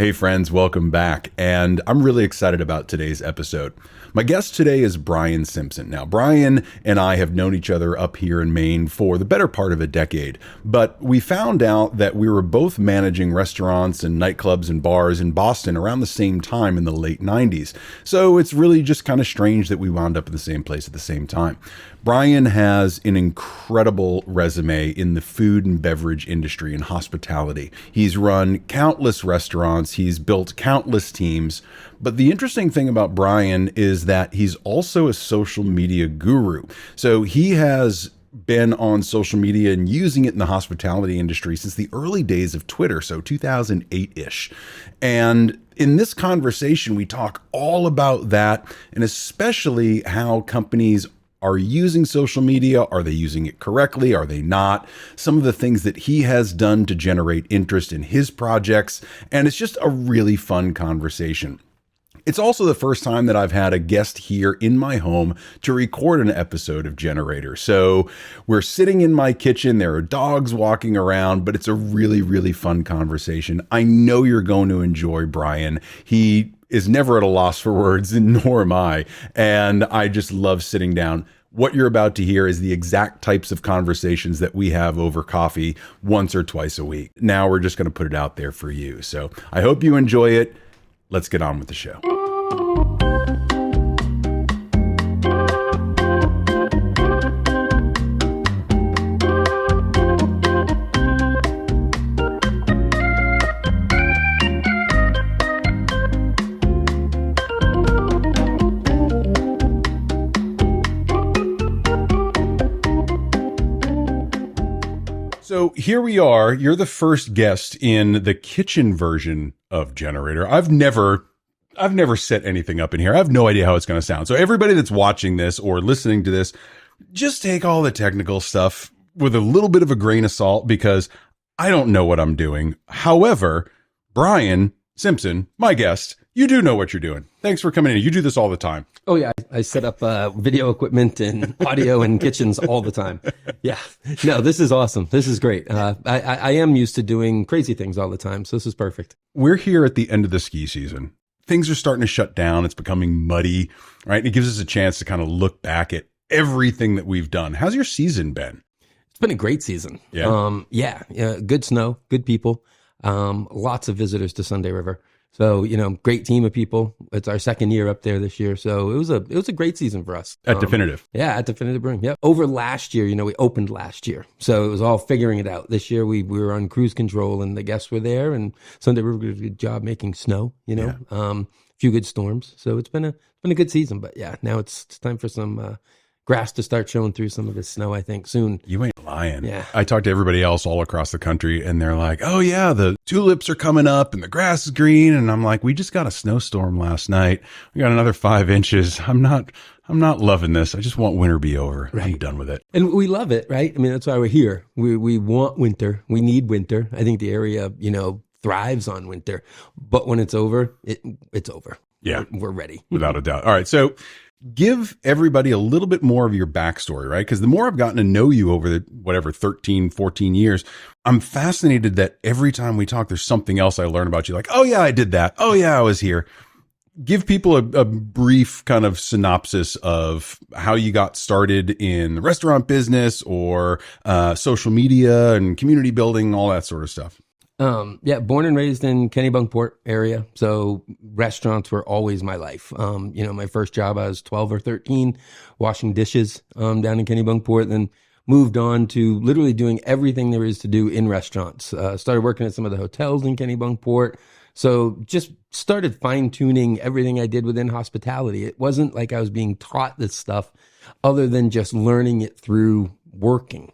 Hey friends, welcome back. And I'm really excited about today's episode. My guest today is Brian Simpson. Now, Brian and I have known each other up here in Maine for the better part of a decade, but we found out that we were both managing restaurants and nightclubs and bars in Boston around the same time in the late 90s. So it's really just kind of strange that we wound up in the same place at the same time. Brian has an incredible resume in the food and beverage industry and hospitality. He's run countless restaurants, he's built countless teams, but the interesting thing about Brian is that he's also a social media guru. So he has been on social media and using it in the hospitality industry since the early days of Twitter, so 2008-ish. And in this conversation, we talk all about that, and especially how companies are using social media. Are they using it correctly? Are they not? Some of the things that he has done to generate interest in his projects. And it's just a really fun conversation. It's also the first time that I've had a guest here in my home to record an episode of Generator. So we're sitting in my kitchen. There are dogs walking around, but it's a really, really fun conversation. I know you're going to enjoy Brian. He is never at a loss for words, and nor am I. And I just love sitting down. What you're about to hear is the exact types of conversations that we have over coffee once or twice a week. Now we're just going to put it out there for you. So I hope you enjoy it. Let's get on with the show. So here we are. You're the first guest in the kitchen version of Generator. I've never set anything up in here. I have no idea how it's going to sound. So everybody that's watching this or listening to this, just take all the technical stuff with a little bit of a grain of salt because I don't know what I'm doing. However, Brian Simpson, my guest, you do know what you're doing. Thanks for coming in. You do this all the time. Oh, yeah. I set up video equipment and audio in kitchens all the time. Yeah. No, this is awesome. This is great. I am used to doing crazy things all the time, so this is perfect. We're here at the end of the ski season. Things are starting to shut down. It's becoming muddy, right? And it gives us a chance to kind of look back at everything that we've done. How's your season been? It's been a great season. Yeah. Yeah. Good snow, good people, lots of visitors to Sunday River. So, great team of people. It's our second year up there this year. So it was a great season for us. At Definitive. Yeah, at Definitive Brewing. Yep. Over last year, we opened last year. So it was all figuring it out. This year we were on cruise control and the guests were there and Sunday River did a good job making snow, a few good storms. So it's been a good season, but yeah, now it's time for some grass to start showing through some of this snow, I think, soon. You ain't lying. Yeah. I talked to everybody else all across the country and they're like, oh yeah, the tulips are coming up and the grass is green. And I'm like, we just got a snowstorm last night. We got another 5 inches. I'm not loving this. I just want winter to be over. Right. I'm done with it. And we love it, right? I mean, that's why we're here. We want winter. We need winter. I think the area, thrives on winter, but when it's over, it's over. Yeah. We're ready. Without a doubt. All right. So give everybody a little bit more of your backstory, right? Because the more I've gotten to know you over the, 13, 14 years, I'm fascinated that every time we talk, there's something else I learn about you. Like, oh yeah, I did that. Oh yeah, I was here. Give people a brief kind of synopsis of how you got started in the restaurant business or social media and community building, all that sort of stuff. Born and raised in Kennebunkport area. So restaurants were always my life. My first job, I was 12 or 13 washing dishes, down in Kennebunkport, then moved on to literally doing everything there is to do in restaurants. Started working at some of the hotels in Kennebunkport. So just started fine tuning everything I did within hospitality. It wasn't like I was being taught this stuff other than just learning it through working,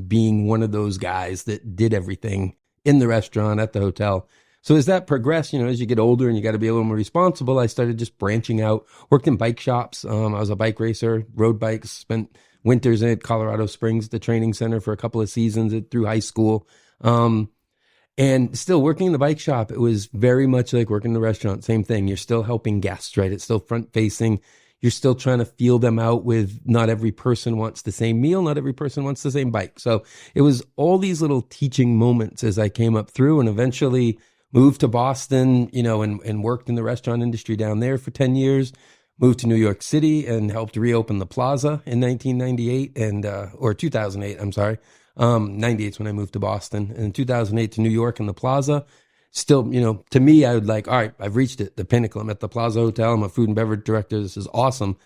being one of those guys that did everything in the restaurant, at the hotel. So as that progressed, as you get older and you got to be a little more responsible, I started just branching out, worked in bike shops. I was a bike racer, rode bikes, spent winters at Colorado Springs, the training center for a couple of seasons through high school. And still working in the bike shop, it was very much like working in the restaurant. Same thing. You're still helping guests, right? It's still front facing. You're still trying to feel them out with not every person wants the same meal. Not every person wants the same bike. So it was all these little teaching moments as I came up through and eventually moved to Boston, and worked in the restaurant industry down there for 10 years. Moved to New York City and helped reopen the Plaza in 1998 or 2008, I'm sorry. 98 is when I moved to Boston. And in 2008 to New York and the Plaza. Still, to me, I would like, all right, I've reached it, the pinnacle. I'm at the Plaza Hotel. I'm a food and beverage director. This is awesome.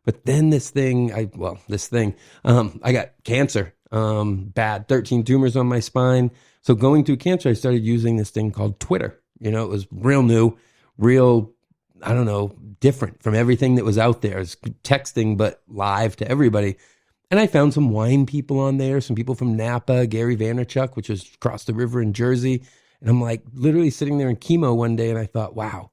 But then I got cancer, bad, 13 tumors on my spine. So going through cancer, I started using this thing called Twitter. It was real new, I don't know, different from everything that was out there. It's texting, but live to everybody. And I found some wine people on there, some people from Napa, Gary Vaynerchuk, which was across the river in Jersey. And I'm like literally sitting there in chemo one day and I thought, wow,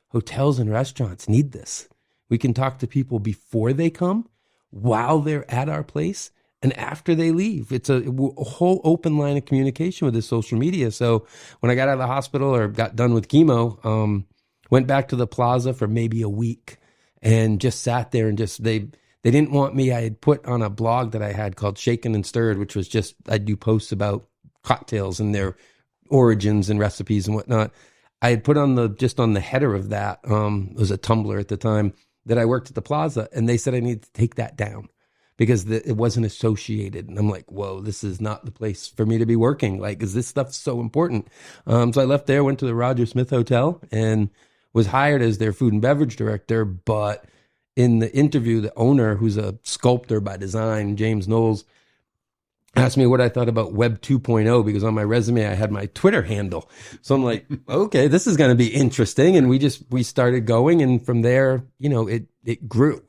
hotels and restaurants need this. We can talk to people before they come, while they're at our place, and after they leave. It's a whole open line of communication with this social media. So when I got out of the hospital or got done with chemo, went back to the Plaza for maybe a week and just sat there and they didn't want me. I had put on a blog that I had called Shaken and Stirred, which was just, I'd do posts about cocktails and their origins and recipes and whatnot. I had put on the header of that, it was a Tumblr at the time, that I worked at the Plaza, and they said I needed to take that down because it wasn't associated. And I'm like, whoa, this is not the place for me to be working. Like, is this stuff so important? So I left there, went to the Roger Smith Hotel, and was hired as their food and beverage director. But in the interview, the owner, who's a sculptor by design, James Knowles, asked me what I thought about Web 2.0, because on my resume, I had my Twitter handle. So I'm like, okay, this is going to be interesting. And we started going. And from there, it grew.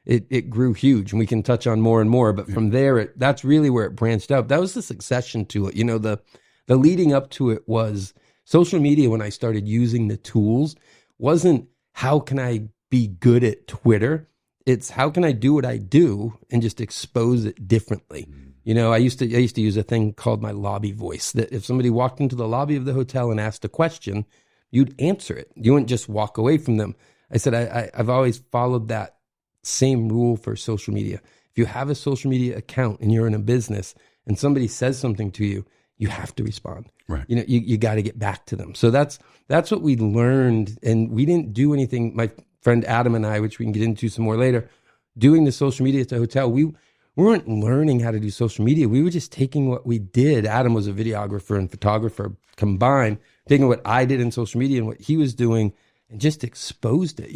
It grew huge, and we can touch on more and more. But from there, that's really where it branched out. That was the succession to it. The leading up to it was social media. When I started using the tools, wasn't how can I be good at Twitter? It's how can I do what I do and just expose it differently. I used to use a thing called my lobby voice, that if somebody walked into the lobby of the hotel and asked a question, you'd answer it. You wouldn't just walk away from them. I said, I've always followed that same rule for social media. If you have a social media account and you're in a business and somebody says something to you, you have to respond. Right. You got to get back to them. So that's what we learned. And we didn't do anything. My friend Adam and I, which we can get into some more later, doing the social media at the hotel, we weren't learning how to do social media. We were just taking what we did. Adam was a videographer and photographer combined, taking what I did in social media and what he was doing and just exposed it.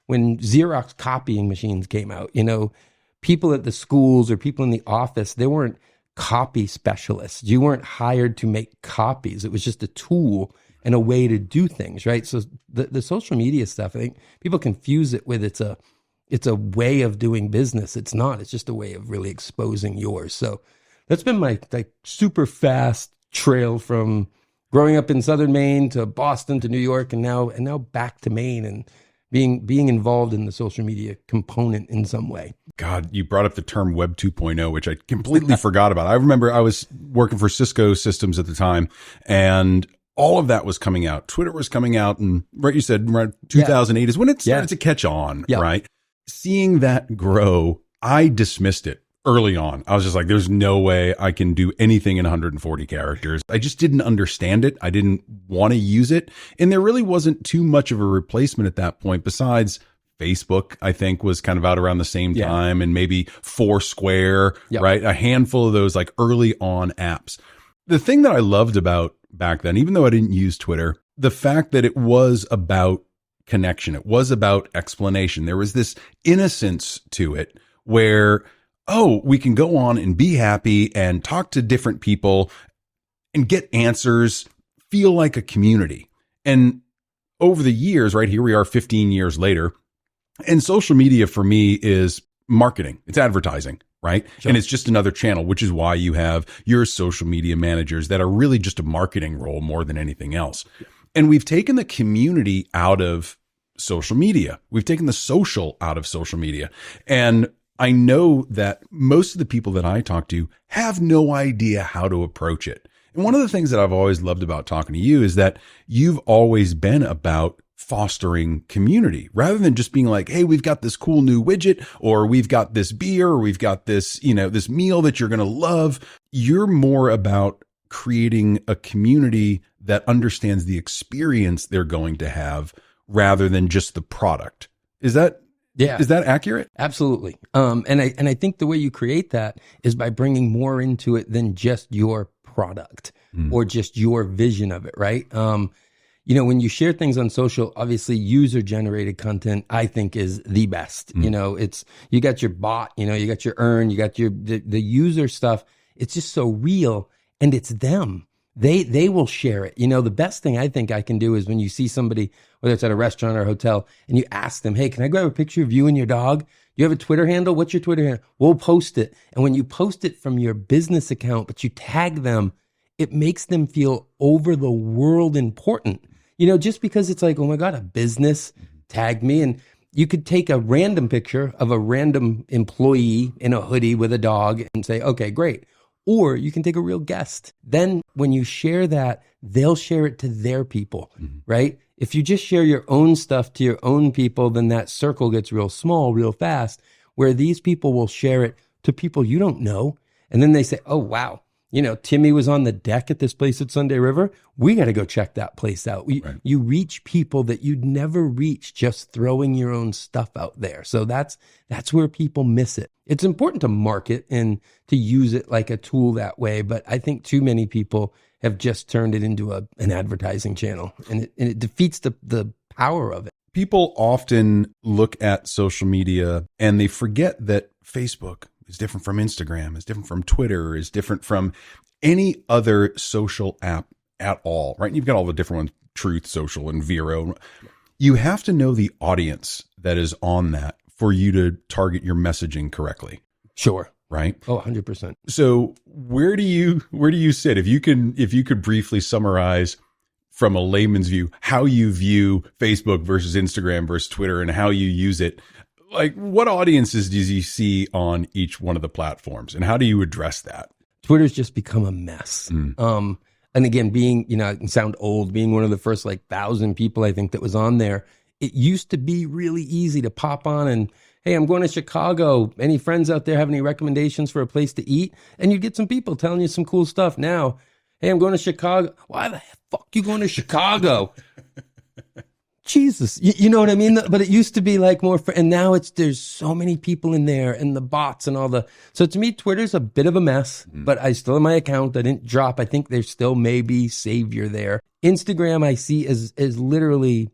When Xerox copying machines came out, people at the schools or people in the office, they weren't copy specialists. You weren't hired to make copies. It was just a tool and a way to do things, right? So the social media stuff, I think people confuse it with it's a way of doing business. It's not. It's just a way of really exposing yours. So that's been my super fast trail from growing up in Southern Maine to Boston to New York, and now back to Maine and being involved in the social media component in some way. God, you brought up the term Web 2.0, which I completely forgot about. I remember I was working for Cisco Systems at the time, and all of that was coming out. Twitter was coming out, and right, you said around 2008 is when it started to catch on, right? Seeing that grow, I dismissed it early on. I was just like, there's no way I can do anything in 140 characters. I just didn't understand it. I didn't want to use it. And there really wasn't too much of a replacement at that point, besides Facebook, I think, was kind of out around the same time, and maybe Foursquare, right? A handful of those early on apps. The thing that I loved about back then, even though I didn't use Twitter, the fact that it was about connection. It was about explanation. There was this innocence to it where, we can go on and be happy and talk to different people and get answers, feel like a community. And over the years, right, here we are 15 years later, and social media for me is marketing. It's advertising, right? Sure. And it's just another channel, which is why you have your social media managers that are really just a marketing role more than anything else. And we've taken the community out of social media. We've taken the social out of social media. And I know that most of the people that I talk to have no idea how to approach it. And one of the things that I've always loved about talking to you is that you've always been about fostering community rather than just being like, hey, we've got this cool new widget, or we've got this beer, or we've got this, this meal that you're going to love. You're more about creating a community that understands the experience they're going to have rather than just the product. Is that accurate? Absolutely. And I think the way you create that is by bringing more into it than just your product or just your vision of it, right? When you share things on social, obviously user generated content, I think, is the best. You got your bot, you got your earn, you got the user stuff. It's just so real, and it's them. They will share it. The best thing I think I can do is when you see somebody, whether it's at a restaurant or a hotel, and you ask them, hey, can I grab a picture of you and your dog? You have a Twitter handle? What's your Twitter handle? We'll post it. And when you post it from your business account, but you tag them, it makes them feel over the world important. Just because it's like, oh my God, a business tagged me. And you could take a random picture of a random employee in a hoodie with a dog and say, okay, great. Or you can take a real guest. Then when you share that, they'll share it to their people, right? If you just share your own stuff to your own people, then that circle gets real small, real fast, where these people will share it to people you don't know. And then they say, oh, wow, Timmy was on the deck at this place at Sunday River. We got to go check that place out. You reach people that you'd never reach just throwing your own stuff out there. So that's where people miss it. It's important to market and to use it like a tool that way. But I think too many people have just turned it into an advertising channel, and it defeats the power of it. People often look at social media and they forget that Facebook is different from Instagram, is different from Twitter, is different from any other social app at all, right? You've got all the different ones, Truth Social and Vero. You have to know the audience that is on that for you to target your messaging correctly. Sure. Right? Oh, 100%. So where do you sit? If you could briefly summarize from a layman's view, how you view Facebook versus Instagram versus Twitter and how you use it, like what audiences do you see on each one of the platforms and how do you address that? Twitter's just become a mess. And again, being, I can sound old, being one of the first 1,000 people I think that was on there, it used to be really easy to pop on and, hey, I'm going to Chicago. Any friends out there have any recommendations for a place to eat? And you'd get some people telling you some cool stuff. Now, hey, I'm going to Chicago. Why the fuck you going to Chicago? Jesus, you know what I mean? But it used to be more, and now there's so many people in there and the bots and all so to me, Twitter's a bit of a mess, but I still have my account. I didn't drop. I think there's still maybe savior there. Instagram I see as literally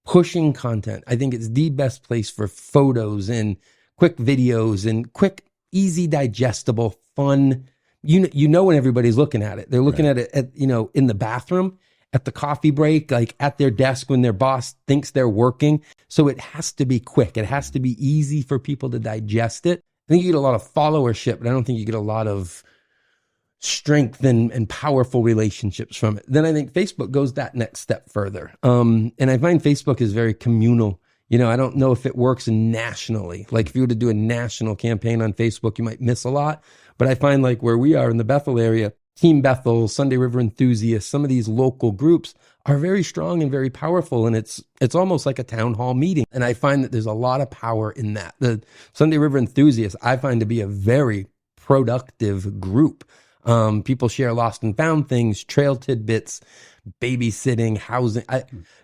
pushing content. I think it's the best place for photos and quick videos and quick, easy, digestible, fun. When everybody's looking at it, they're looking at it in the bathroom, at the coffee break, at their desk when their boss thinks they're working. So it has to be quick. It has to be easy for people to digest it. I think you get a lot of followership, but I don't think you get a lot of strength and powerful relationships from it. Then I think Facebook goes that next step further. And I find Facebook is very communal. I don't know if it works nationally. If you were to do a national campaign on Facebook, you might miss a lot. But I find where we are in the Bethel area, Team Bethel, Sunday River Enthusiasts, some of these local groups are very strong and very powerful. And it's almost like a town hall meeting. And I find that there's a lot of power in that. The Sunday River Enthusiasts, I find to be a very productive group. People share lost and found things, trail tidbits, babysitting, housing.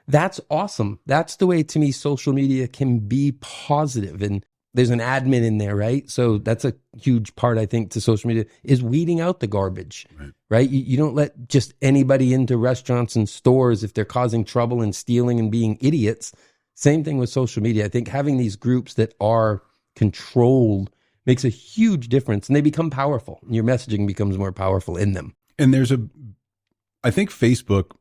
That's awesome. That's the way, to me, social media can be positive. And there's an admin in there, right? So that's a huge part, I think, to social media is weeding out the garbage, right? You don't let just anybody into restaurants and stores if they're causing trouble and stealing and being idiots. Same thing with social media. I think having these groups that are controlled makes a huge difference, and they become powerful. And your messaging becomes more powerful in them. And I think Facebook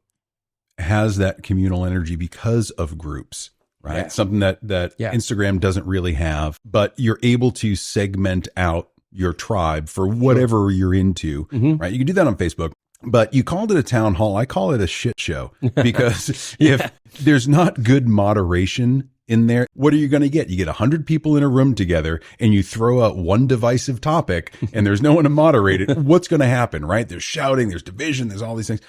has that communal energy because of groups. Right. Yeah. Something that Instagram doesn't really have, but you're able to segment out your tribe for whatever you're into, right? You can do that on Facebook, but you called it a town hall. I call it a shit show because if there's not good moderation in there, what are you going to get? You get 100 people in a room together and you throw out one divisive topic and there's no one to moderate it. What's going to happen, right? There's shouting, there's division, there's all these things.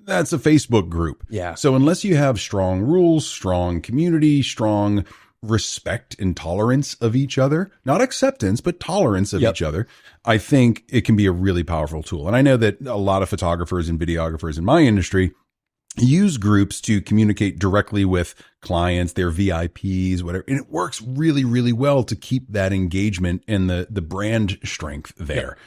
That's a Facebook group. Yeah. So unless you have strong rules, strong community, strong respect and tolerance of each other, not acceptance, but tolerance of each other, I think it can be a really powerful tool. And I know that a lot of photographers and videographers in my industry use groups to communicate directly with clients, their VIPs, whatever. And it works really, really well to keep that engagement and the brand strength there. Yeah.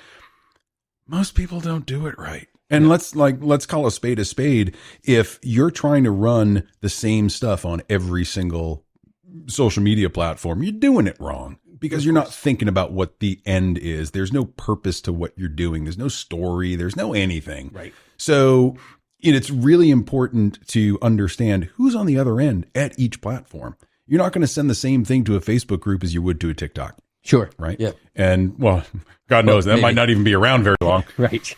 Most people don't do it right. And let's call a spade a spade. If you're trying to run the same stuff on every single social media platform, you're doing it wrong because you're not thinking about what the end is. There's no purpose to what you're doing. There's no story. There's no anything. Right. So it's really important to understand who's on the other end at each platform. You're not going to send the same thing to a Facebook group as you would to a TikTok. Sure. Right. Yeah. And well, God knows that might not even be around very long. Right.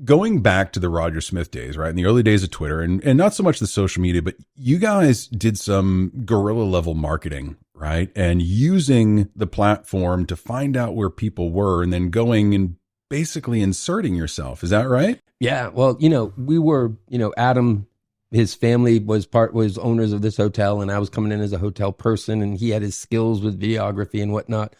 Going back to the Roger Smith days, right? In the early days of Twitter and not so much the social media, but you guys did some guerrilla level marketing, right? And using the platform to find out where people were and then going and basically inserting yourself. Is that right? Yeah. Well, we were, Adam, his family was owners of this hotel, and I was coming in as a hotel person, and he had his skills with videography and whatnot.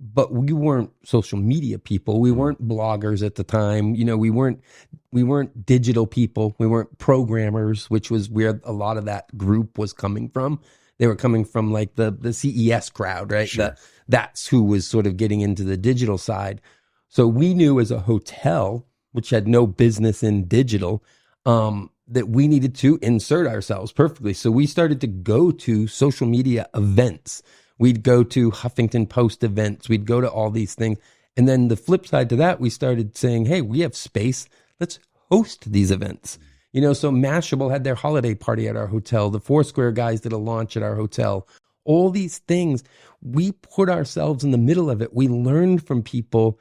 But we weren't social media people. We weren't bloggers at the time. We weren't digital people. We weren't programmers, which was where a lot of that group was coming from. They were coming from like the CES crowd, right? Sure. That's who was sort of getting into the digital side. So we knew as a hotel, which had no business in digital, that we needed to insert ourselves perfectly. So we started to go to social media events. We'd go to Huffington Post events. We'd go to all these things. And then the flip side to that, we started saying, hey, we have space. Let's host these events. So Mashable had their holiday party at our hotel. The Foursquare guys did a launch at our hotel. All these things, we put ourselves in the middle of it. We learned from people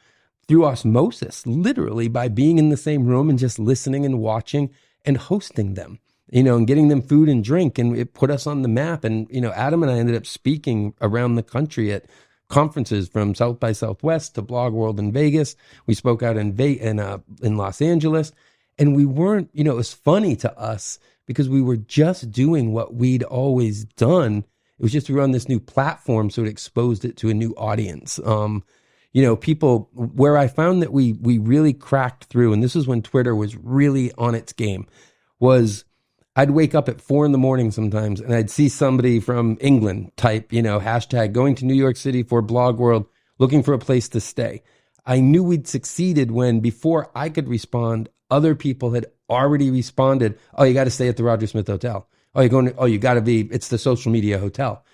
through osmosis, literally by being in the same room and just listening and watching and hosting them. And getting them food and drink, and it put us on the map. And, Adam and I ended up speaking around the country at conferences from South by Southwest to Blog World in Vegas. We spoke out in Los Angeles, and we weren't, it was funny to us because we were just doing what we'd always done. It was just we were on this new platform, so it exposed it to a new audience. People, where I found that we really cracked through, and this is when Twitter was really on its game, was I'd wake up at 4 a.m. sometimes, and I'd see somebody from England type, hashtag going to New York City for Blog World, looking for a place to stay. I knew we'd succeeded when, before I could respond, other people had already responded. Oh, you got to stay at the Roger Smith Hotel. Oh, you got to be, it's the social media hotel.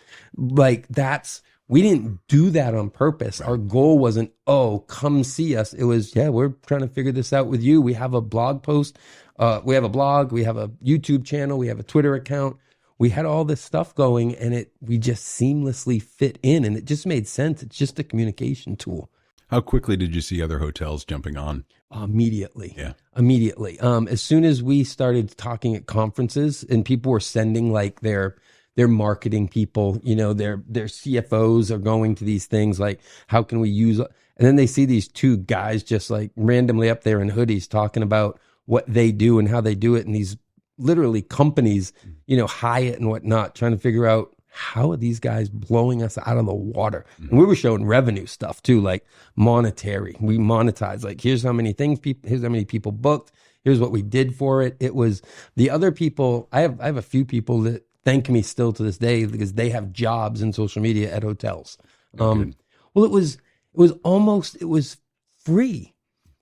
We didn't do that on purpose. Right. Our goal wasn't, come see us. It was, we're trying to figure this out with you. We have a blog post. We have a blog. We have a YouTube channel. We have a Twitter account. We had all this stuff going, and we just seamlessly fit in, and it just made sense. It's just a communication tool. How quickly did you see other hotels jumping on? Immediately. Yeah. Immediately. As soon as we started talking at conferences and people were sending like their marketing people, their CFOs are going to these things like, how can we use, and then they see these two guys just like randomly up there in hoodies talking about what they do and how they do it. And these literally companies, Hyatt and whatnot, trying to figure out how are these guys blowing us out of the water? And we were showing revenue stuff too, like monetary. We monetize, like, here's how many people booked. Here's what we did for it. It was the other people. I have a few people that thank me still to this day because they have jobs in social media at hotels. Well, it was free.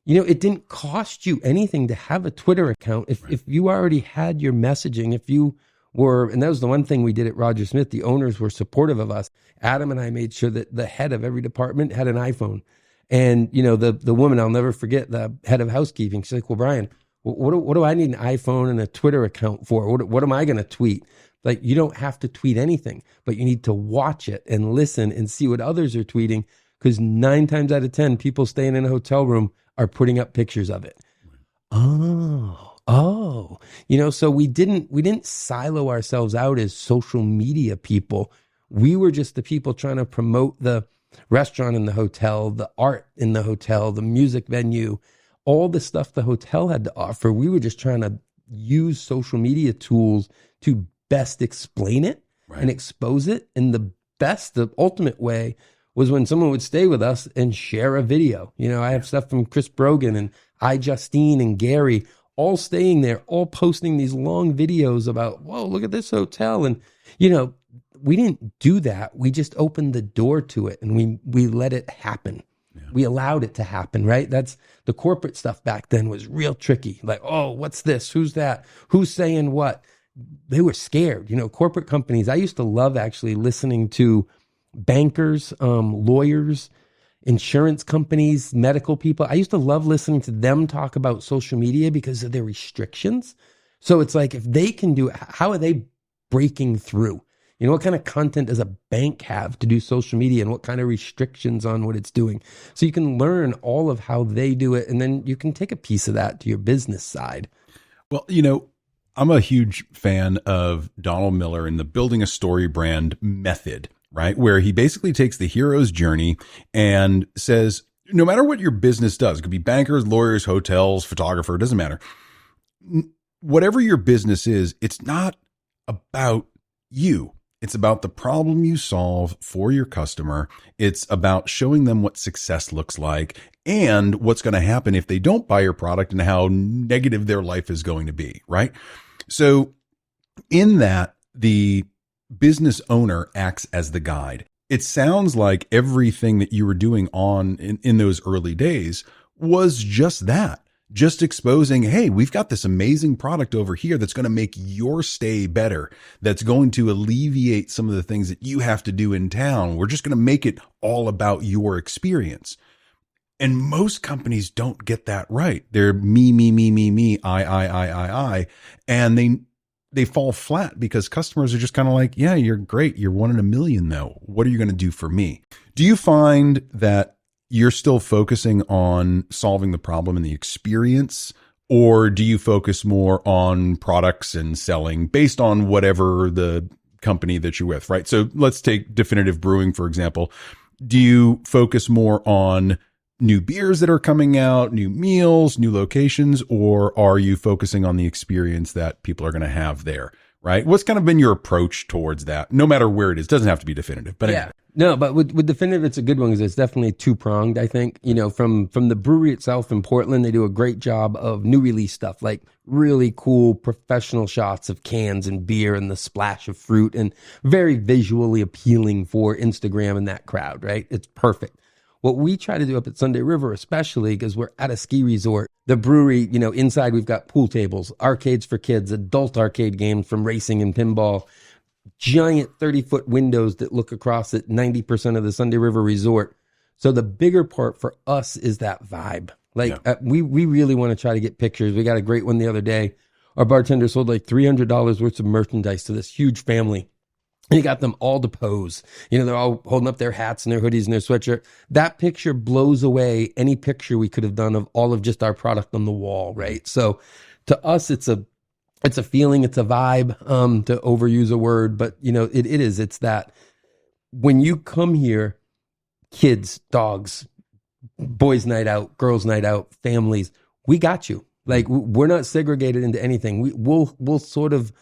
It didn't cost you anything to have a Twitter account. If you already had your messaging, if you were, and that was the one thing we did at Roger Smith, the owners were supportive of us. Adam and I made sure that the head of every department had an iPhone. And, the woman, I'll never forget, the head of housekeeping, she's like, well, Brian, what do I need an iPhone and a Twitter account for? What am I going to tweet? Like, you don't have to tweet anything, but you need to watch it and listen and see what others are tweeting, because 9 times out of 10, people staying in a hotel room are putting up pictures of it. So we didn't silo ourselves out as social media people. We were just the people trying to promote the restaurant in the hotel, the art in the hotel, the music venue, all the stuff the hotel had to offer. We were just trying to use social media tools to best explain it and expose it. And the ultimate way was when someone would stay with us and share a video. I have stuff from Chris Brogan and Justine and Gary, all staying there, all posting these long videos about, whoa, look at this hotel. And, you know, we didn't do that. We just opened the door to it and we let it happen. Yeah. We allowed it to happen, right? That's the corporate stuff back then was real tricky. Like, oh, what's this? Who's that? Who's saying what? They were scared. You know, corporate companies, I used to love actually listening to bankers, lawyers, insurance companies, medical people. I used to love listening to them talk about social media because of their restrictions. So it's like, if they can do it, how are they breaking through? You know, what kind of content does a bank have to do social media and what kind of restrictions on what it's doing? So you can learn all of how they do it. And then you can take a piece of that to your business side. Well, you know, I'm a huge fan of Donald Miller and the building a story brand method, right? Where he basically takes the hero's journey and says, no matter what your business does, it could be bankers, lawyers, hotels, photographer, it doesn't matter. Whatever your business is, it's not about you. It's about the problem you solve for your customer. It's about showing them what success looks like and what's going to happen if they don't buy your product and how negative their life is going to be, right? So in that, the business owner acts as the guide. It sounds like everything that you were doing in those early days was just that. Just exposing, hey, we've got this amazing product over here that's going to make your stay better, that's going to alleviate some of the things that you have to do in town. We're just going to make it all about your experience. And most companies don't get that right. They're me, I. And they fall flat because customers are just kind of like, yeah, you're great. You're one in a million though. What are you going to do for me? Do you find that you're still focusing on solving the problem and the experience, or do you focus more on products and selling based on whatever the company that you're with, right? So let's take Definitive Brewing, for example. Do you focus more on new beers that are coming out, new meals, new locations, or are you focusing on the experience that people are going to have there, right? What's kind of been your approach towards that, no matter where it is? Doesn't have to be definitive, but yeah. No, but with Definitive, it's a good one because it's definitely two-pronged, I think. You know, from the brewery itself in Portland, they do a great job of new release stuff, like really cool professional shots of cans and beer and the splash of fruit, and very visually appealing for Instagram and that crowd, right? It's perfect. What we try to do up at Sunday River, especially because we're at a ski resort, the brewery, you know, inside we've got pool tables, arcades for kids, adult arcade games from racing and pinball, giant 30-foot windows that look across at 90% of the Sunday River Resort. So the bigger part for us is that vibe. Like we really want to try to get pictures. We got a great one the other day. Our bartender sold like $300 worth of merchandise to this huge family. And he got them all to pose. You know, they're all holding up their hats and their hoodies and their sweatshirt. That picture blows away any picture we could have done of all of just our product on the wall, right? So to us, it's a feeling, it's a vibe, to overuse a word, but you know, it is, it's that when you come here, kids, dogs, boys night out, girls night out, families, we got you. Like we're not segregated into anything. We'll sort of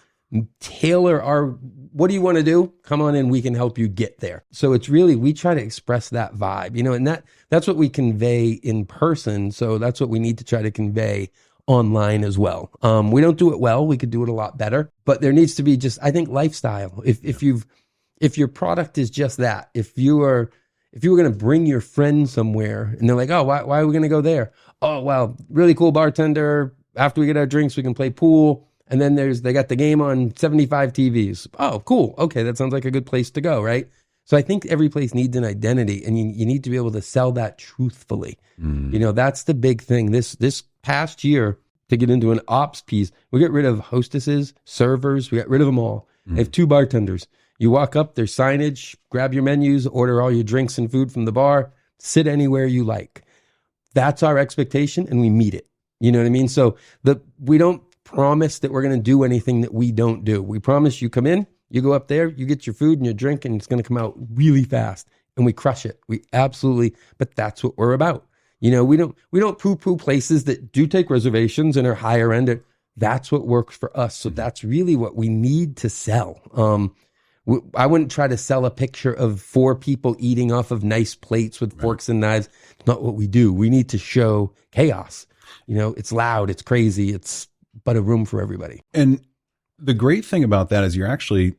tailor our, what do you want to do? Come on in, we can help you get there. So it's really, we try to express that vibe, you know, and that's what we convey in person. So that's what we need to try to convey online as well. We don't do it well. We could do it a lot better, but there needs to be just, I think, lifestyle. If your product is just that, if you were going to bring your friend somewhere and they're like, oh, why are we going to go there? Oh, wow, really cool bartender. After we get our drinks, we can play pool. And then they got the game on 75 TVs. Oh, cool. Okay, that sounds like a good place to go, right? So I think every place needs an identity, and you need to be able to sell that truthfully. You know, that's the big thing. This past year, to get into an ops piece, we get rid of hostesses, servers. We got rid of them all. They have 2 bartenders. You walk up, there's signage, grab your menus, order all your drinks and food from the bar, sit anywhere you like. That's our expectation, and we meet it. You know what I mean? So we don't promise that we're going to do anything that we don't do. We promise you come in, you go up there, you get your food and your drink, and it's going to come out really fast, and we crush it. We absolutely, but that's what we're about. You know, we don't poo-poo places that do take reservations and are higher end. That's what works for us. So that's really what we need to sell. I wouldn't try to sell a picture of 4 people eating off of nice plates with forks and knives. It's not what we do. We need to show chaos. it's loud, it's crazy, but a room for everybody. And the great thing about that is you're actually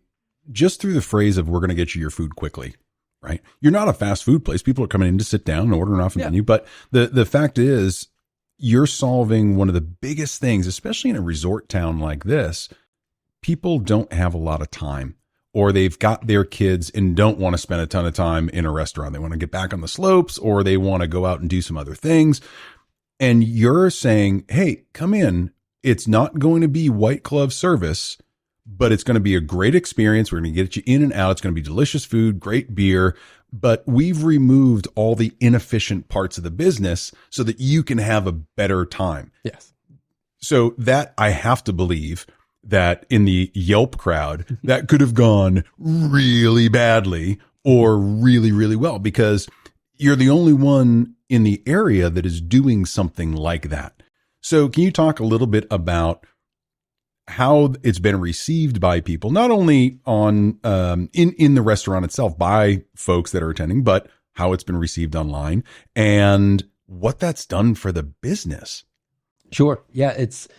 just through the phrase of we're going to get you your food quickly, right? You're not a fast food place. People are coming in to sit down and ordering off a menu. But the fact is you're solving one of the biggest things, especially in a resort town like this. People don't have a lot of time, or they've got their kids and don't want to spend a ton of time in a restaurant. They want to get back on the slopes, or they want to go out and do some other things. And you're saying, hey, come in. It's not going to be white glove service, but it's going to be a great experience. We're going to get you in and out. It's going to be delicious food, great beer, but we've removed all the inefficient parts of the business so that you can have a better time. Yes. So that I have to believe that in the Yelp crowd, that could have gone really badly or really, really well, because you're the only one in the area that is doing something like that. So can you talk a little bit about how it's been received by people, not only on in the restaurant itself by folks that are attending, but how it's been received online and what that's done for the business? Sure. Yeah, it's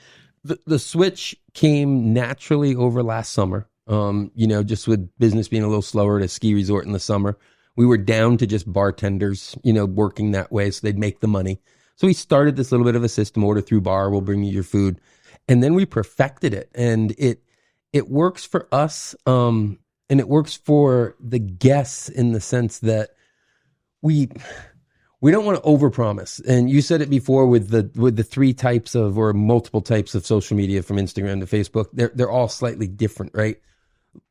the switch came naturally over last summer. Just with business being a little slower at a ski resort in the summer, we were down to just bartenders, working that way so they'd make the money. So we started this little bit of a system, order through bar, we'll bring you your food. And then we perfected it. And it works for us, and it works for the guests in the sense that we don't want to overpromise. And you said it before with the three types of, or multiple types of social media from Instagram to Facebook, they're all slightly different, right?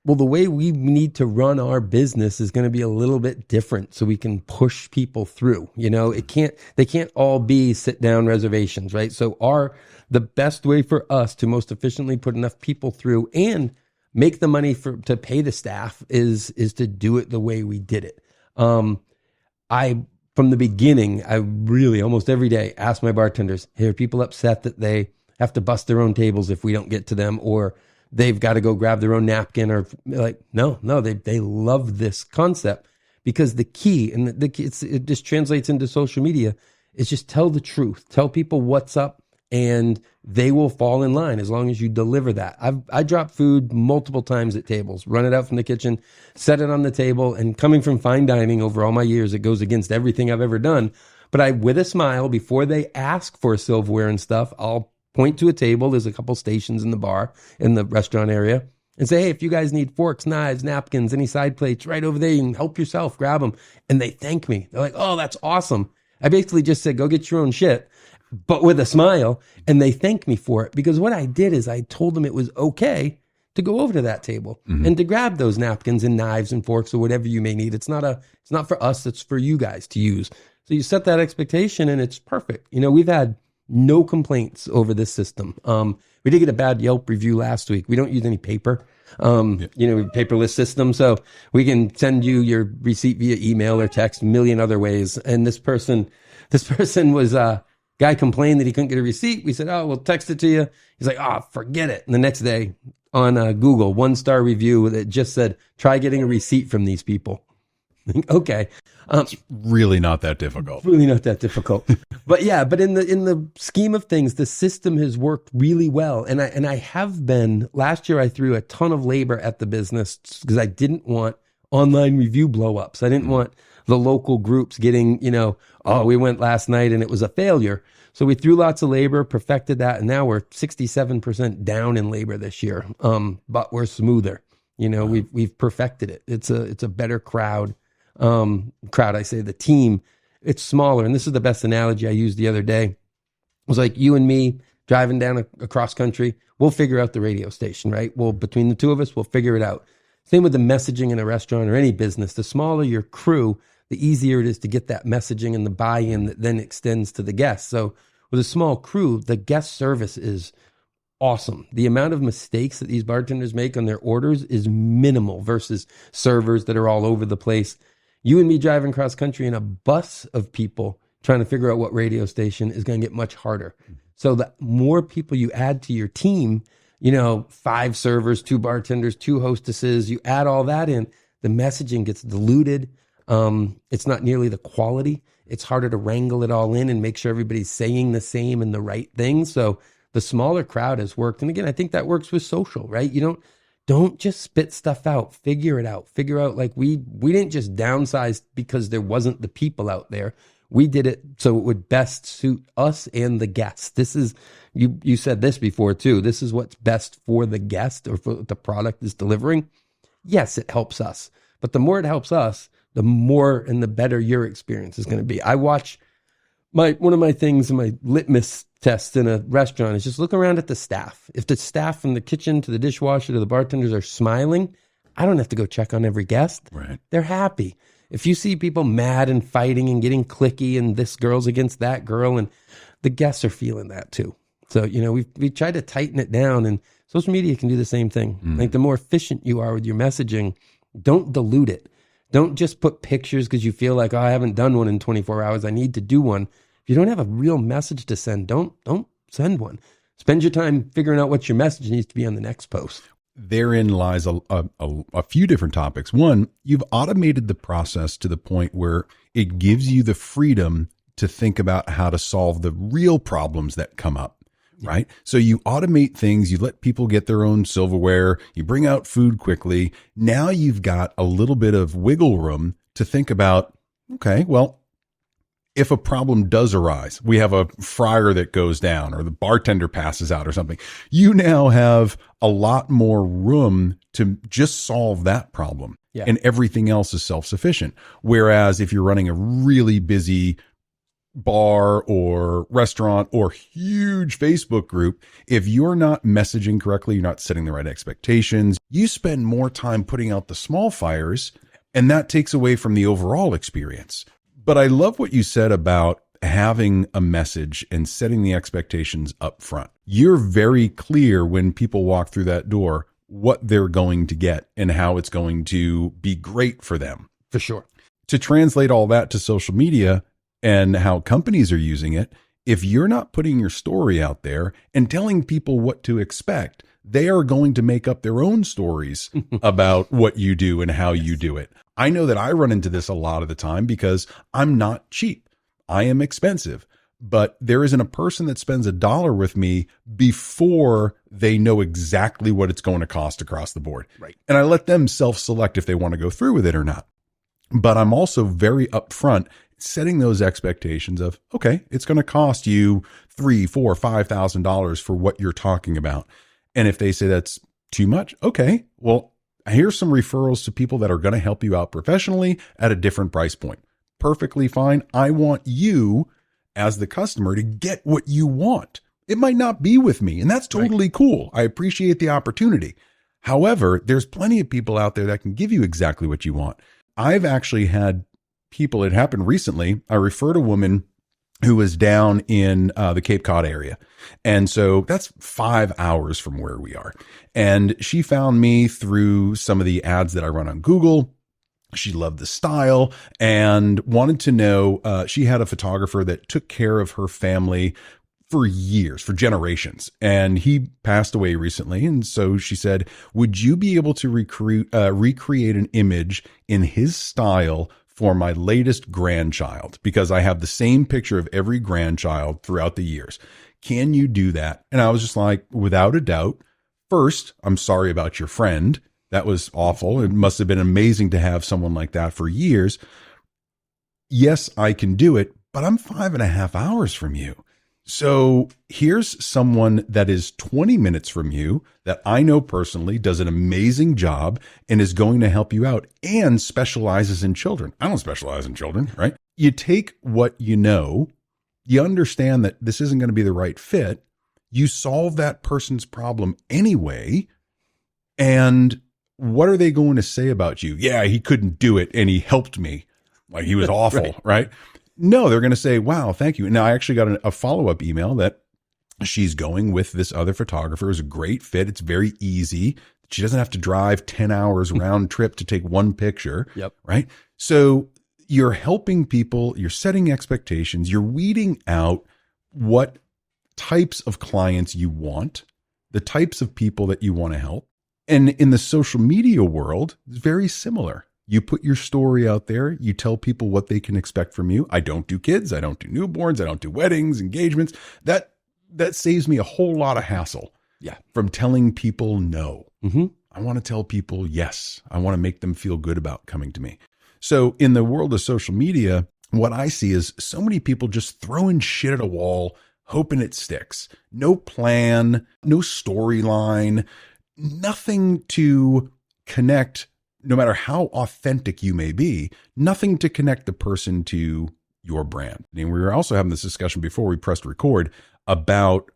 Well, the way we need to run our business is going to be a little bit different so we can push people through. They can't all be sit down reservations, right? So the best way for us to most efficiently put enough people through and make the money to pay the staff is to do it the way we did it. From the beginning, I really almost every day ask my bartenders, hey, are people upset that they have to bust their own tables if we don't get to them, or they've got to go grab their own napkin, or like, no, they love this concept, because the key, and it just translates into social media, is just tell the truth, tell people what's up, and they will fall in line as long as you deliver that. I drop food multiple times at tables, run it out from the kitchen, set it on the table, and coming from fine dining over all my years, it goes against everything I've ever done. But with a smile, before they ask for silverware and stuff, I'll point to a table. There's a couple stations in the bar, in the restaurant area, and say, hey, if you guys need forks, knives, napkins, any side plates, right over there, you can help yourself, grab them. And they thank me. They're like, oh, that's awesome. I basically just said, go get your own shit, but with a smile. And they thank me for it, because what I did is I told them it was okay to go over to that table and to grab those napkins and knives and forks or whatever you may need. It's not for us. It's for you guys to use. So you set that expectation and it's perfect. We've had no complaints over this system. We did get a bad Yelp review last week. We don't use any paper, paperless system. So we can send you your receipt via email or text, a million other ways. And this person was, guy complained that he couldn't get a receipt. We said, oh, we'll text it to you. He's like, oh, forget it. And the next day on Google, 1-star review that just said, try getting a receipt from these people. Okay. It's really not that difficult. Really not that difficult. But in the scheme of things, the system has worked really well. And I have been, last year I threw a ton of labor at the business because I didn't want online review blow-ups. I didn't want the local groups getting, we went last night and it was a failure. So we threw lots of labor, perfected that, and now we're 67% down in labor this year. But we're smoother. We've perfected it. It's a better crowd. I say the team, it's smaller. And this is the best analogy I used the other day. It was like you and me driving down across country. We'll figure out the radio station, right? Well, between the two of us, we'll figure it out. Same with the messaging in a restaurant or any business. The smaller your crew, the easier it is to get that messaging and the buy-in that then extends to the guests. So with a small crew, the guest service is awesome. The amount of mistakes that these bartenders make on their orders is minimal versus servers that are all over the place. You and me driving cross country in a bus of people trying to figure out what radio station is going to get much harder. So the more people you add to your team, 5 servers, 2 bartenders, 2 hostesses, you add all that in, the messaging gets diluted. It's not nearly the quality. It's harder to wrangle it all in and make sure everybody's saying the same and the right thing. So the smaller crowd has worked. And again, I think that works with social, right? You don't just spit stuff out. Figure it out. Figure out, like, we didn't just downsize because there wasn't the people out there. We did it so it would best suit us and the guests. This is, you said this before too. This is what's best for the guest or for what the product is delivering. Yes, it helps us. But the more it helps us, the more and the better your experience is going to be. I watch one of my things in my litmus test in a restaurant is just look around at the staff. If the staff from the kitchen to the dishwasher to the bartenders are smiling, I don't have to go check on every guest. Right. They're happy. If you see people mad and fighting and getting cliquey and this girl's against that girl, and the guests are feeling that too. So, we tried to tighten it down, and social media can do the same thing. Like, the more efficient you are with your messaging, don't dilute it. Don't just put pictures because you feel like, oh, I haven't done one in 24 hours. I need to do one. If you don't have a real message to send, don't send one. Spend your time figuring out what your message needs to be on the next post. Therein lies a few different topics. One, you've automated the process to the point where it gives you the freedom to think about how to solve the real problems that come up, right? So you automate things, you let people get their own silverware, you bring out food quickly. Now you've got a little bit of wiggle room to think about, okay, well, if a problem does arise, we have a fryer that goes down or the bartender passes out or something, you now have a lot more room to just solve that problem. Yeah. And everything else is self-sufficient. Whereas if you're running a really busy bar or restaurant or huge Facebook group, if you're not messaging correctly, you're not setting the right expectations, you spend more time putting out the small fires, and that takes away from the overall experience. But I love what you said about having a message and setting the expectations up front. You're very clear when people walk through that door what they're going to get and how it's going to be great for them. For sure. To translate all that to social media and how companies are using it, if you're not putting your story out there and telling people what to expect, they are going to make up their own stories about what you do and how you do it. I know that I run into this a lot of the time because I'm not cheap. I am expensive, but there isn't a person that spends $1 with me before they know exactly what it's going to cost across the board. Right. And I let them self-select if they want to go through with it or not. But I'm also very upfront setting those expectations of, okay, it's going to cost you $3,000, $4,000, $5,000 for what you're talking about. And if they say that's too much, okay, well, here's some referrals to people that are going to help you out professionally at a different price point. Perfectly fine. I want you as the customer to get what you want. It might not be with me, and that's totally cool. I appreciate the opportunity. However, there's plenty of people out there that can give you exactly what you want. I've actually had people, it happened recently. I referred a woman who was down in the Cape Cod area. And so that's 5 hours from where we are. And she found me through some of the ads that I run on Google. She loved the style and wanted to know, she had a photographer that took care of her family for years, for generations. And he passed away recently. And so she said, would you be able to recreate an image in his style for my latest grandchild? Because I have the same picture of every grandchild throughout the years. Can you do that? And I was just like, without a doubt. First, I'm sorry about your friend. That was awful. It must have been amazing to have someone like that for years. Yes, I can do it, but I'm 5.5 hours from you. So here's someone that is 20 minutes from you that I know personally, does an amazing job and is going to help you out and specializes in children. I don't specialize in children, right? You take what you know, you understand that this isn't going to be the right fit. You solve that person's problem anyway. And what are they going to say about you? Yeah, he couldn't do it and he helped me. Like he was awful, right? No, they're going to say, wow, thank you. Now, I actually got a follow-up email that she's going with this other photographer. It's a great fit. It's very easy. She doesn't have to drive 10 hours round trip to take one picture. Yep. Right. So you're helping people, you're setting expectations, you're weeding out what types of clients you want, the types of people that you want to help. And in the social media world, it's very similar. You put your story out there. You tell people what they can expect from you. I don't do kids. I don't do newborns. I don't do weddings, engagements. That saves me a whole lot of hassle. Yeah. From telling people no. Mm-hmm. I want to tell people yes. I want to make them feel good about coming to me. So in the world of social media, what I see is so many people just throwing shit at a wall, hoping it sticks. No plan, no storyline, nothing to connect, no matter how authentic you may be, nothing to connect the person to your brand. And we were also having this discussion before we pressed record about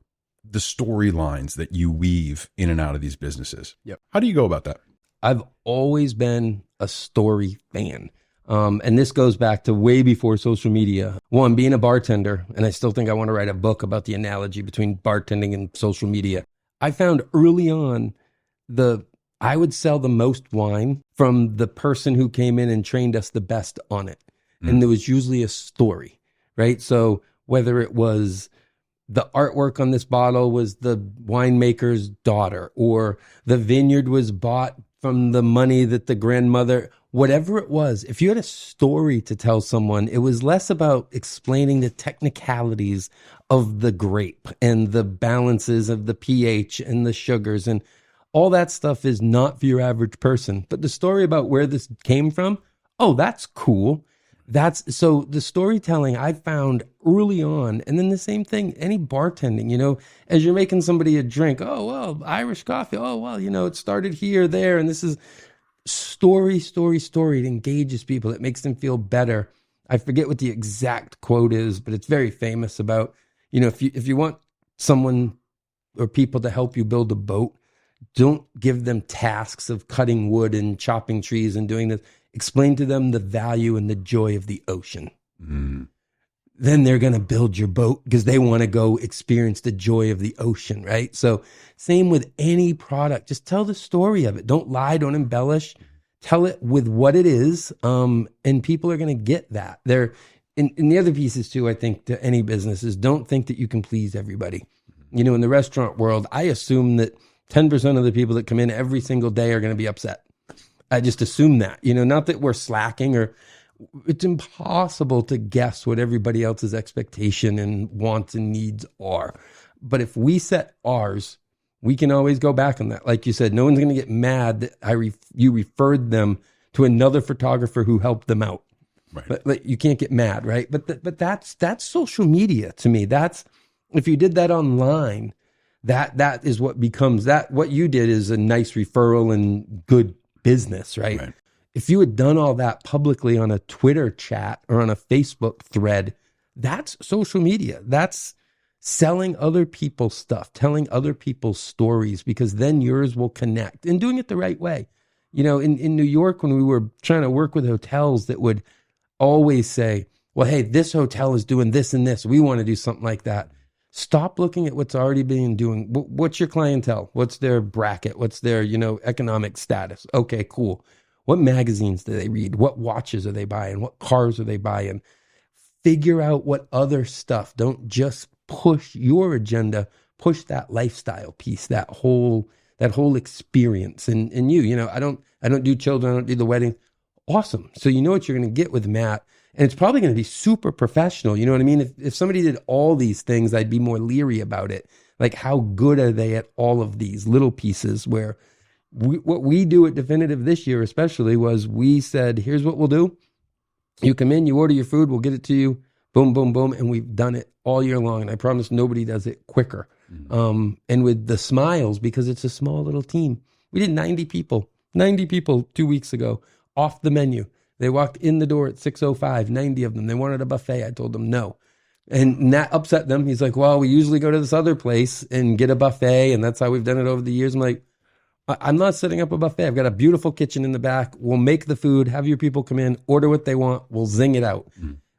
the storylines that you weave in and out of these businesses. Yep. How do you go about that? I've always been a story fan. And this goes back to way before social media. One, being a bartender, and I still think I want to write a book about the analogy between bartending and social media. I found early on I would sell the most wine from the person who came in and trained us the best on it. And there was usually a story, right? So whether it was the artwork on this bottle was the winemaker's daughter, or the vineyard was bought from the money that the grandmother, whatever it was, if you had a story to tell someone, it was less about explaining the technicalities of the grape and the balances of the pH and the sugars, and all that stuff is not for your average person. But the story about where this came from, oh, that's cool. So the storytelling I found early on, and then the same thing, any bartending, as you're making somebody a drink, oh, well, Irish coffee, oh, well, it started here, there, and this is story. It engages people. It makes them feel better. I forget what the exact quote is, but it's very famous about, if you want someone or people to help you build a boat, don't give them tasks of cutting wood and chopping trees and doing this. Explain to them the value and the joy of the ocean. Then they're going to build your boat because they want to go experience the joy of the ocean, right? So same with any product. Just tell the story of it. Don't lie. Don't embellish. Tell it with what it is, and people are going to get that. And the other pieces too, I think, to any business is don't think that you can please everybody. In the restaurant world, I assume that 10% of the people that come in every single day are going to be upset. I just assume that, not that we're slacking, or it's impossible to guess what everybody else's expectation and wants and needs are. But if we set ours, we can always go back on that. Like you said, no one's going to get mad that you referred them to another photographer who helped them out. Right. But you can't get mad, right? But that's social media to me. That's, if you did that online, that is what becomes that. What you did is a nice referral and good business, right? If you had done all that publicly on a Twitter chat or on a Facebook thread, that's social media. That's selling other people's stuff, telling other people's stories, because then yours will connect, and doing it the right way. In New York, when we were trying to work with hotels that would always say, well, hey, this hotel is doing this and this, we want to do something like that. Stop looking at what's already being doing. What's your clientele? What's their bracket? What's their, economic status? Okay, cool. What magazines do they read? What watches are they buying? What cars are they buying? Figure out what other stuff. Don't just push your agenda, push that lifestyle piece, that whole experience. And you, I don't do children. I don't do the wedding. Awesome. So you know what you're going to get with Matt. And it's probably going to be super professional. You know what I mean? If somebody did all these things, I'd be more leery about it. Like, how good are they at all of these little pieces? Where what we do at Definitive this year especially was, we said, here's what we'll do. You come in, you order your food, we'll get it to you. Boom, boom, boom. And we've done it all year long. And I promise nobody does it quicker. And with the smiles, because it's a small little team. We did 90 people 2 weeks ago off the menu. They walked in the door at 6:05, 90 of them. They wanted a buffet. I told them no. And that upset them. He's like, well, we usually go to this other place and get a buffet, and that's how we've done it over the years. I'm like, I'm not setting up a buffet. I've got a beautiful kitchen in the back. We'll make the food, have your people come in, order what they want. We'll zing it out.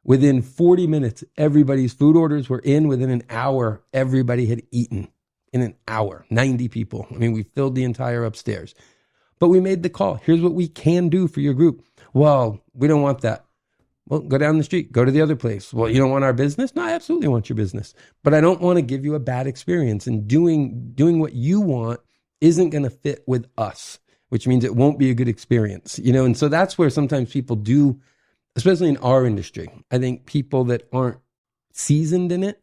Within 40 minutes, everybody's food orders were in. Within an hour, everybody had eaten. In an hour, 90 people. I mean, we filled the entire upstairs. But we made the call. Here's what we can do for your group. Well, we don't want that. Well, go down the street, go to the other place. Well, you don't want our business? No, I absolutely want your business. But I don't want to give you a bad experience. And doing what you want isn't going to fit with us. which means it won't be a good experience, you know? And so that's where sometimes people do, especially in our industry, I think people that aren't seasoned in it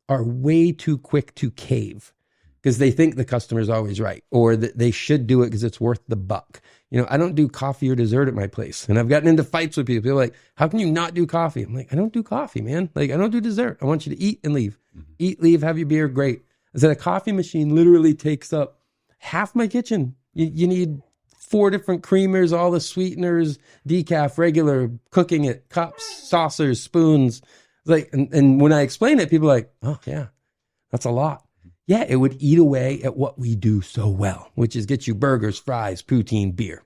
are way too quick to cave because they think the customer's always right, or that they should do it because it's worth the buck. You know, I don't do coffee or dessert at my place. And I've gotten into fights with people. They're like, how can you not do coffee? I'm like, I don't do coffee, man. Like, I don't do dessert. I want you to eat and leave. Eat, leave, have your beer, great. I said, a coffee machine literally takes up half my kitchen. You need 4 different creamers, all the sweeteners, decaf, regular, cooking it, cups, saucers, spoons. Like, and when I explain it, people are like, oh yeah, that's a lot. Yeah, it would eat away at what we do so well, which is get you burgers, fries, poutine, beer,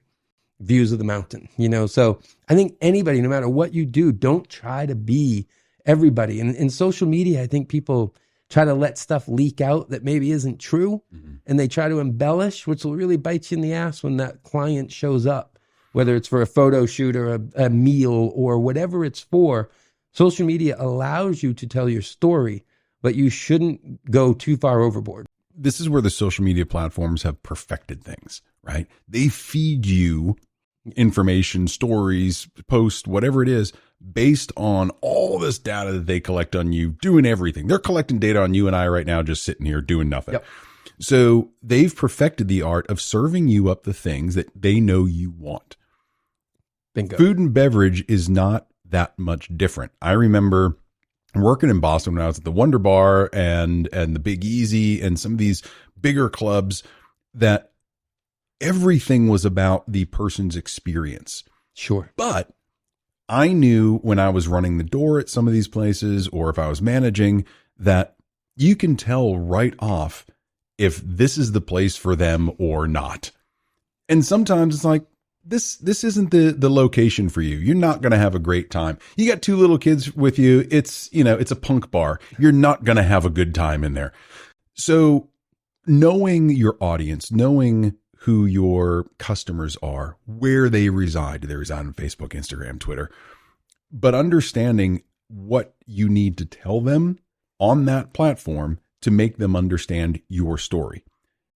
views of the mountain, you know? So I think anybody, no matter what you do, don't try to be everybody. And in social media, I think people try to let stuff leak out that maybe isn't true. And they try to embellish, which will really bite you in the ass when that client shows up, whether it's for a photo shoot or a meal or whatever it's for. Social media allows you to tell your story, but you shouldn't go too far overboard. This is where the social media platforms have perfected things, right? They feed you information, stories, posts, whatever it is, based on all this data that they collect on you, doing everything. They're collecting data on you and I right now, just sitting here doing nothing. Yep. So they've perfected the art of serving you up the things that they know you want. Bingo. Food and beverage is not that much different. I remember working in Boston when I was at the Wonder Bar and the Big Easy and some of these bigger clubs that everything was about the person's experience. Sure. But I knew when I was running the door at some of these places, or if I was managing, that you can tell right off if this is the place for them or not. And sometimes it's like, this isn't the location for you. You're not going to have a great time. You got 2 little kids with you. It's a punk bar. You're not going to have a good time in there. So knowing your audience, knowing who your customers are, where they reside. Do they reside on Facebook, Instagram, Twitter? But understanding what you need to tell them on that platform to make them understand your story.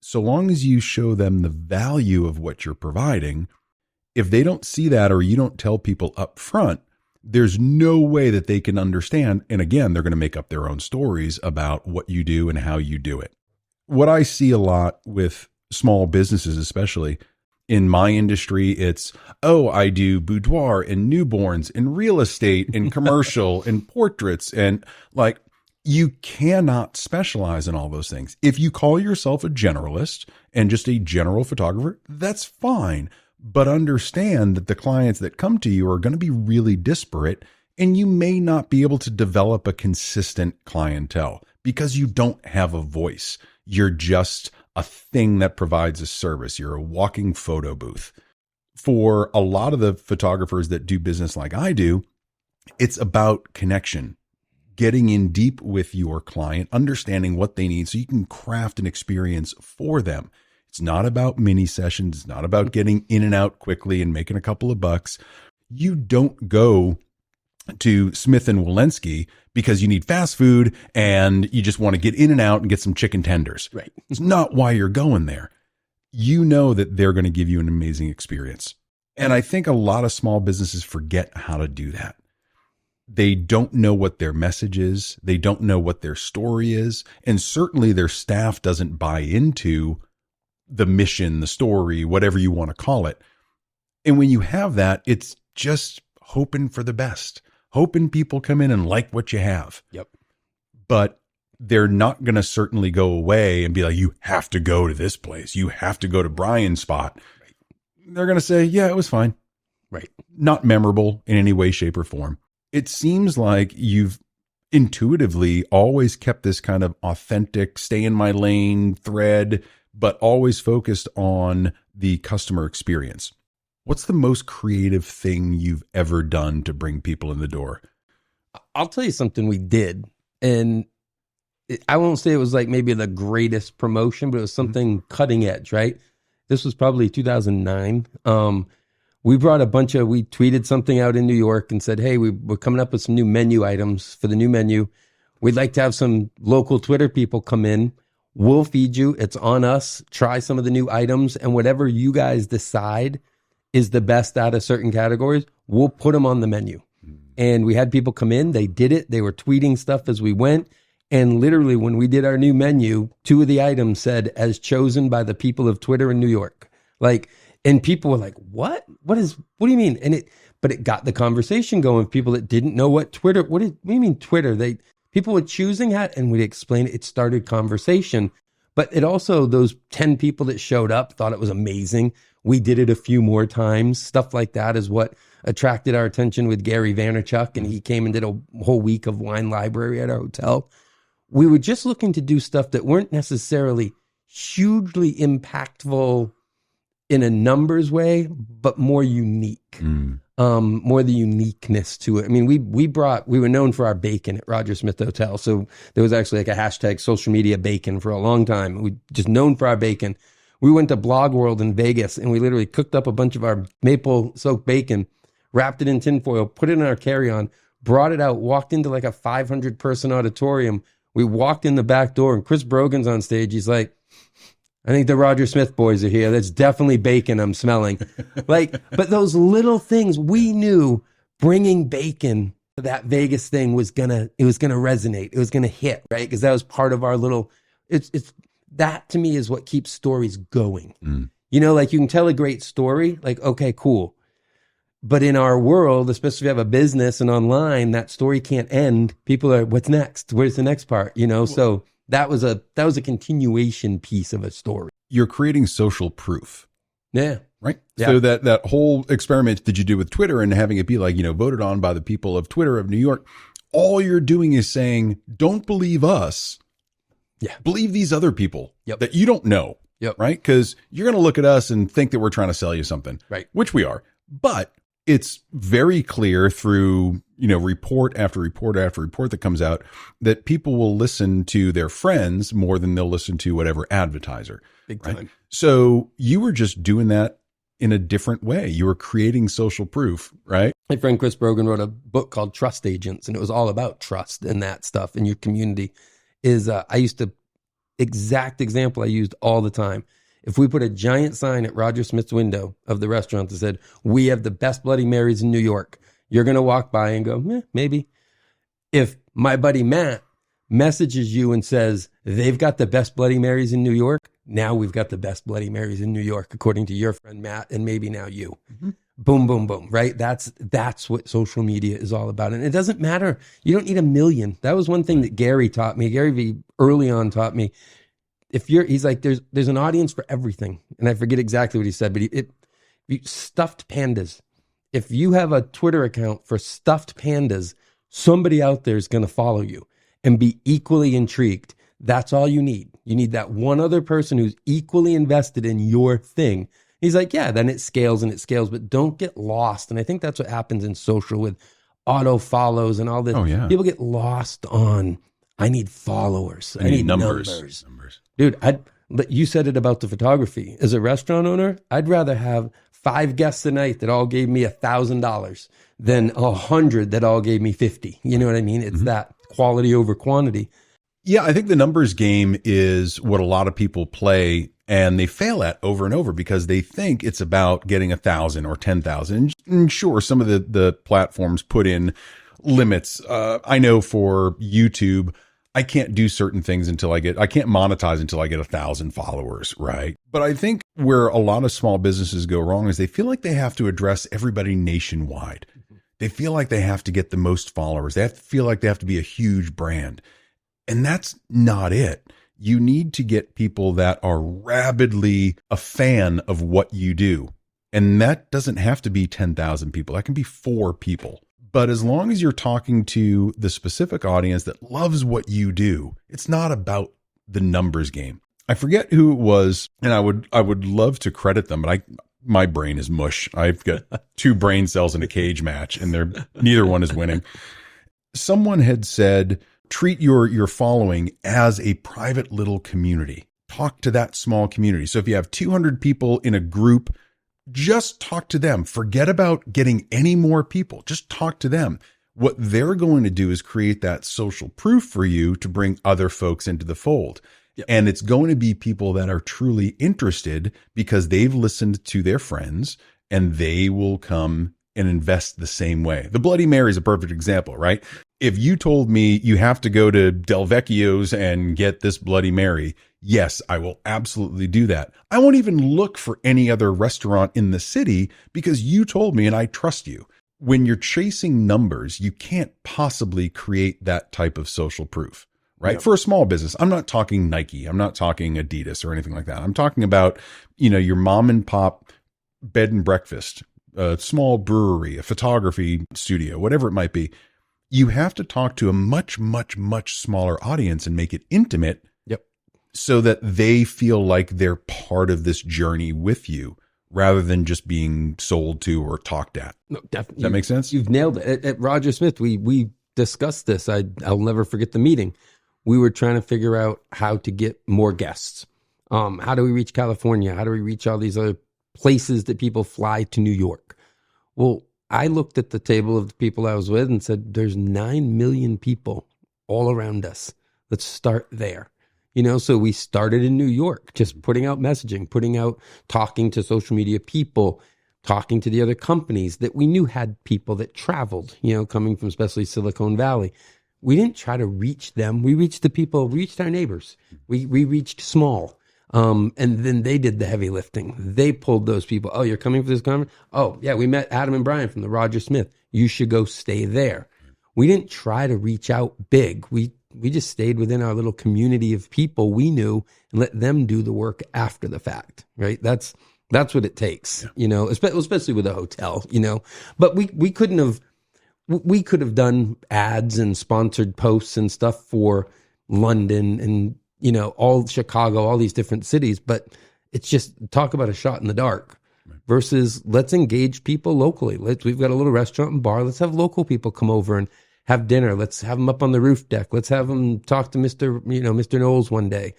So long as you show them the value of what you're providing, if they don't see that or you don't tell people up front, there's no way that they can understand. And again, they're going to make up their own stories about what you do and how you do it. What I see a lot with small businesses, especially in my industry, it's, oh, I do boudoir and newborns and real estate and commercial and portraits. And like, you cannot specialize in all those things. If you call yourself a generalist and just a general photographer, that's fine. But understand that the clients that come to you are going to be really disparate, and you may not be able to develop a consistent clientele because you don't have a voice. You're just a thing that provides a service. You're a walking photo booth. For a lot of the photographers that do business like I do, it's about connection, getting in deep with your client, understanding what they need so you can craft an experience for them. It's not about mini sessions. It's not about getting in and out quickly and making a couple of bucks. You don't go to Smith and Walensky because you need fast food and you just want to get in and out and get some chicken tenders. Right. It's not why you're going there. You know that they're going to give you an amazing experience. And I think a lot of small businesses forget how to do that. They don't know what their message is. They don't know what their story is. And certainly their staff doesn't buy into the mission, the story, whatever you want to call it. And when you have that, it's just hoping for the best, hoping people come in and like what you have. Yep. But they're not going to certainly go away and be like, you have to go to this place. You have to go to Brian's spot. Right. They're going to say, yeah, it was fine. Right. Not memorable in any way, shape, or form. It seems like you've intuitively always kept this kind of authentic, stay in my lane thread, but always focused on the customer experience. What's the most creative thing you've ever done to bring people in the door? I'll tell you something we did. And I won't say it was like maybe the greatest promotion, but it was something cutting edge, right? This was probably 2009. We tweeted something out in New York and said, hey, we're coming up with some new menu items for the new menu. We'd like to have some local Twitter people come in, We'll feed you. It's on us. Try some of the new items, and whatever you guys decide is the best out of certain categories, we'll put them on the menu. And we had people come in, they did it. They were tweeting stuff as we went. And literally when we did our new menu, 2 of the items said, as chosen by the people of Twitter in New York. Like, and people were like, what do you mean? But it got the conversation going. People that didn't know what Twitter, what do you mean Twitter? People were choosing that, and we'd explain it. It started conversation. But it also, those 10 people that showed up thought it was amazing. We did it a few more times. Stuff like that is what attracted our attention with Gary Vaynerchuk, and he came and did a whole week of wine library at our hotel. We were just looking to do stuff that weren't necessarily hugely impactful in a numbers way, but more unique. More the uniqueness to it. I mean, we were known for our bacon at Roger Smith Hotel. So there was actually like a hashtag social media bacon for a long time. We just known for our bacon. We went to Blog World in Vegas, and we literally cooked up a bunch of our maple soaked bacon, wrapped it in tinfoil, put it in our carry-on, brought it out, walked into like a 500 person auditorium. We walked in the back door, and Chris Brogan's on stage. He's like, I think the Roger Smith boys are here. That's definitely bacon I'm smelling. But those little things, we knew bringing bacon to that Vegas thing was gonna resonate. It was gonna hit, right? Because that was part of our little, it's that to me is what keeps stories going. You know, like you can tell a great story, like, okay, cool. But in our world, especially if you have a business and online, that story can't end. People are, what's next? Where's the next part? You know, so that was a continuation piece of a story. You're creating social proof. Yeah. Right. Yeah. So that whole experiment that you do with Twitter and having it be like, voted on by the people of Twitter of New York, all you're doing is saying, don't believe us. Yeah. Believe these other people that you don't know. Yep. Right. Because you're going to look at us and think that we're trying to sell you something. Right. Which we are. But it's very clear through, report after report after report that comes out that people will listen to their friends more than they'll listen to whatever advertiser. Big time. Right? So you were just doing that in a different way. You were creating social proof, right? My friend Chris Brogan wrote a book called Trust Agents, and it was all about trust and that stuff in your community. Exact example I used all the time. If we put a giant sign at Roger Smith's window of the restaurant that said, we have the best Bloody Marys in New York, you're going to walk by and go, maybe. If my buddy Matt messages you and says, they've got the best Bloody Marys in New York, now we've got the best Bloody Marys in New York, according to your friend Matt, and maybe now you. Mm-hmm. Boom, boom, boom, right? That's what social media is all about. And it doesn't matter. You don't need 1 million. That was one thing that Gary taught me. Gary V early on taught me. He's like, there's an audience for everything. And I forget exactly what he said, but stuffed pandas. If you have a Twitter account for stuffed pandas, somebody out there is going to follow you and be equally intrigued. That's all you need. You need that one other person who's equally invested in your thing. He's like, yeah, then it scales, but don't get lost. And I think that's what happens in social with auto follows and all this. Oh, yeah. People get lost on, I need followers. I need numbers. Dude, you said it about the photography. As a restaurant owner, I'd rather have 5 guests a night that all gave me $1,000 than 100 that all gave me 50. You know what I mean? It's that quality over quantity. Yeah, I think the numbers game is what a lot of people play and they fail at over and over because they think it's about getting 1,000 or 10,000. And sure, some of the platforms put in limits. I know for YouTube, I can't do certain things I can't monetize until I get 1,000 followers, right? But I think where a lot of small businesses go wrong is they feel like they have to address everybody nationwide. They feel like they have to get the most followers. They feel like they have to be a huge brand. And that's not it. You need to get people that are rabidly a fan of what you do. And that doesn't have to be 10,000 people. That can be 4 people. But as long as you're talking to the specific audience that loves what you do, it's not about the numbers game. I forget who it was, and I would love to credit them, but my brain is mush. I've got 2 brain cells in a cage match, and neither one is winning. Someone had said, treat your following as a private little community. Talk to that small community. So if you have 200 people in a group, just talk to them. Forget about getting any more people. Just talk to them. What they're going to do is create that social proof for you to bring other folks into the fold. Yep. And it's going to be people that are truly interested because they've listened to their friends and they will come and invest the same way. The Bloody Mary is a perfect example, right? If you told me you have to go to Del Vecchio's and get this Bloody Mary, yes, I will absolutely do that. I won't even look for any other restaurant in the city because you told me and I trust you. When you're chasing numbers, you can't possibly create that type of social proof, right? Yep. For a small business, I'm not talking Nike. I'm not talking Adidas or anything like that. I'm talking about, your mom and pop bed and breakfast, a small brewery, a photography studio, whatever it might be. You have to talk to a much, much, much smaller audience and make it intimate. Yep. So that they feel like they're part of this journey with you rather than just being sold to or talked at. No, definitely. Does that make sense? You've nailed it. At Roger Smith, we discussed this. I'll never forget the meeting. We were trying to figure out how to get more guests. How do we reach California? How do we reach all these other places that people fly to New York? Well, I looked at the table of the people I was with and said, there's 9 million people all around us. Let's start there. So we started in New York, just putting out messaging, talking to social media people, talking to the other companies that we knew had people that traveled, coming from especially Silicon Valley. We didn't try to reach them. We reached the people, we reached our neighbors. We reached small. And then they did the heavy lifting. They pulled those people. Oh, you're coming for this conference? Oh, yeah, we met Adam and Brian from the Roger Smith. You should go stay there. We didn't try to reach out big. We just stayed within our little community of people we knew and let them do the work after the fact, right? That's what it takes, especially with a hotel, But we couldn't have, we could have done ads and sponsored posts and stuff for London and, all Chicago, all these different cities, but it's just talk about a shot in the dark versus let's engage people locally. We've got a little restaurant and bar. Let's have local people come over and have dinner. Let's have them up on the roof deck. Let's have them talk to Mr. Knowles one day.